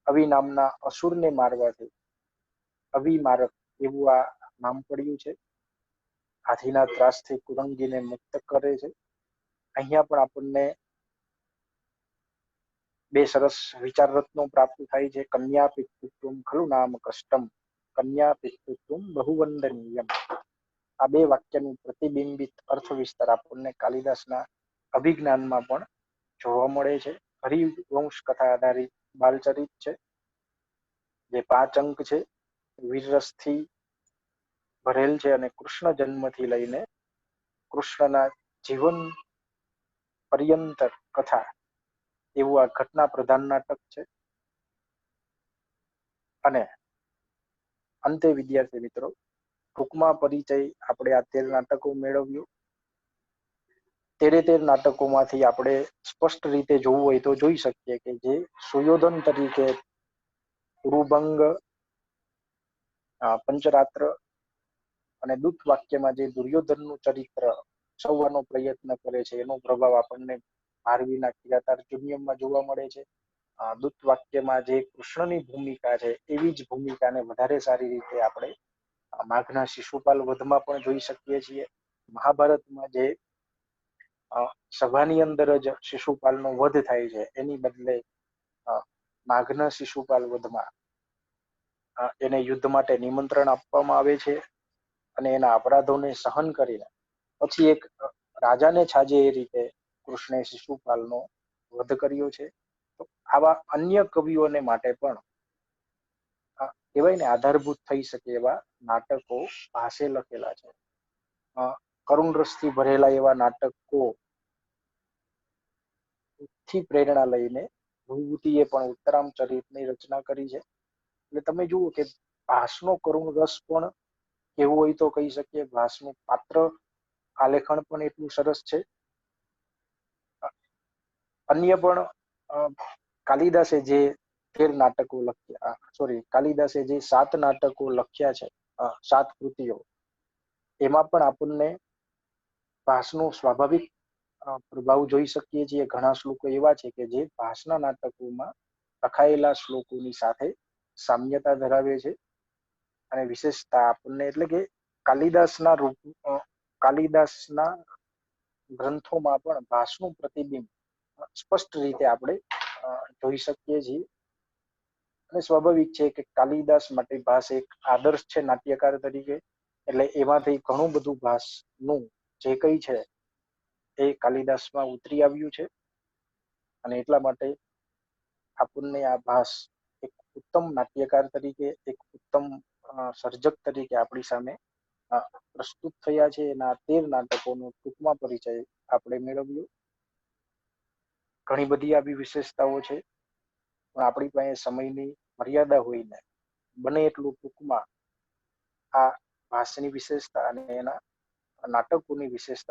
અવિ નામના અસુરને મારવાથી અવિમારક એવું આ નામ પડ્યું છે. હાથીના ત્રાસથી કુરંગીને મુક્ત કરે છે. અહીંયા પણ આપણને બે સરસ વિચાર રત્નો પ્રાપ્ત થાય છે. કન્યા પિતૃત્વમ ખલુ નામ કષ્ટમ, કન્યા પિતૃત્વમ બહુવંદનીયમ. આ બે વાક્યનું પ્રતિબિંબિત અર્થ વિસ્તાર આપણને કાલિદાસના અભિજ્ઞાનમાં પણ જોવા મળે છે. હરિવંશ કથા આધારિત બાલચરિત છે, જે 5 અંક છે, વીરરસથી ભરેલ છે અને કૃષ્ણ જન્મથી લઈને કૃષ્ણના જીવન પર્યંત કથા એવું આ ઘટના પ્રધાન નાટક છે. અને અંતે વિદ્યાર્થી મિત્રો, ટૂંકમાં પરિચય આપણે આ 13 નાટકો મેળવ્યું. 13 નાટકોમાંથી આપણે સ્પષ્ટ રીતે જોવું હોય તો જોઈ શકીએ કે જે સુયોધન તરીકે ગુરુભંગ, પંચરાત્ર અને દૂત વાક્યમાં જે દુર્યોધનનું ચરિત્ર સૌવાનો પ્રયત્ન કરે છે એનો પ્રભાવ આપણને ભારવીના કિરાતાર્જુનીયમમાં જોવા મળે છે. દૂત વાક્યમાં જે કૃષ્ણની ભૂમિકા છે એવી જ ભૂમિકાને વધારે સારી રીતે આપણે માઘના શિશુપાલ વધમાં પણ જોઈ શકીએ છીએ. મહાભારતમાં જે સભાની અંદર જ શિશુપાલનો વધ થાય છે એની બદલે માઘના શિશુપાલ વધમાં એને યુદ્ધ માટે નિમંત્રણ આપવામાં આવે છે અને એના અપરાધોને સહન કરીને પછી એક રાજાને છાજે એ રીતે કૃષ્ણે શિશુપાલનો વધ કર્યો છે. તો આવા અન્ય કવિઓને માટે પણ કહેવાય ને આધારભૂત થઈ શકે એવા નાટકો ભાસે લખેલા છે. કરુણ રસથી ભરેલા એવા નાટકો થી પ્રેરણા લઈને ભૂભૂતિએ પણ ઉત્તરામ ચરિતની રચના કરી છે. એટલે તમે જુઓ કે ભાસનો કરુણ રસ પણ કેવું હોય તો કહી શકીએ. ભાસનું પાત્ર આલેખન પણ એટલું સરસ છે. અન્ય પણ કાલિદાસે જે 13 નાટકો લખ્યા, કાલિદાસે જે 7 નાટકો લખ્યા છે, 7 કૃતિઓ, એમાં પણ આપણને ભાસનો સ્વાભાવિક પ્રભાવ જોઈ શકીએ છીએ. ઘણા શ્લોકો એવા છે કે જે ભાસના નાટકોમાં લખાયેલા શ્લોકોની સાથે સામ્યતા ધરાવે છે અને વિશેષતા આપણને એટલે કે કાલિદાસના ગ્રંથોમાં પણ ભાસનું પ્રતિબિંબ સ્પષ્ટ રીતે આપણે જોઈ શકીએ છીએ. અને સ્વાભાવિક છે કે કાલિદાસ માટે ભાસ એક આદર્શ છે નાટ્યકાર તરીકે. એટલે એમાંથી ઘણું બધું ભાસનું જે કઈ છે એ કાલિદાસમાં ઉતરી આવ્યું છે અને એટલા માટે આપણને આ ભાસ એક ઉત્તમ નાટ્યકાર તરીકે, એક ઉત્તમ સર્જક તરીકે આપણી સામે પ્રસ્તુત થયા છે. એના 13 નાટકોનો ટૂંકમાં પરિચય આપણે મેળવ્યો. ઘણી બધી આવી વિશેષતાઓ છે પણ આપણી પાસે સમયની મર્યાદા હોઈને બને એટલું ટૂંકમાં આ ભાસની વિશેષતા અને એના નાટકોની વિશેષતા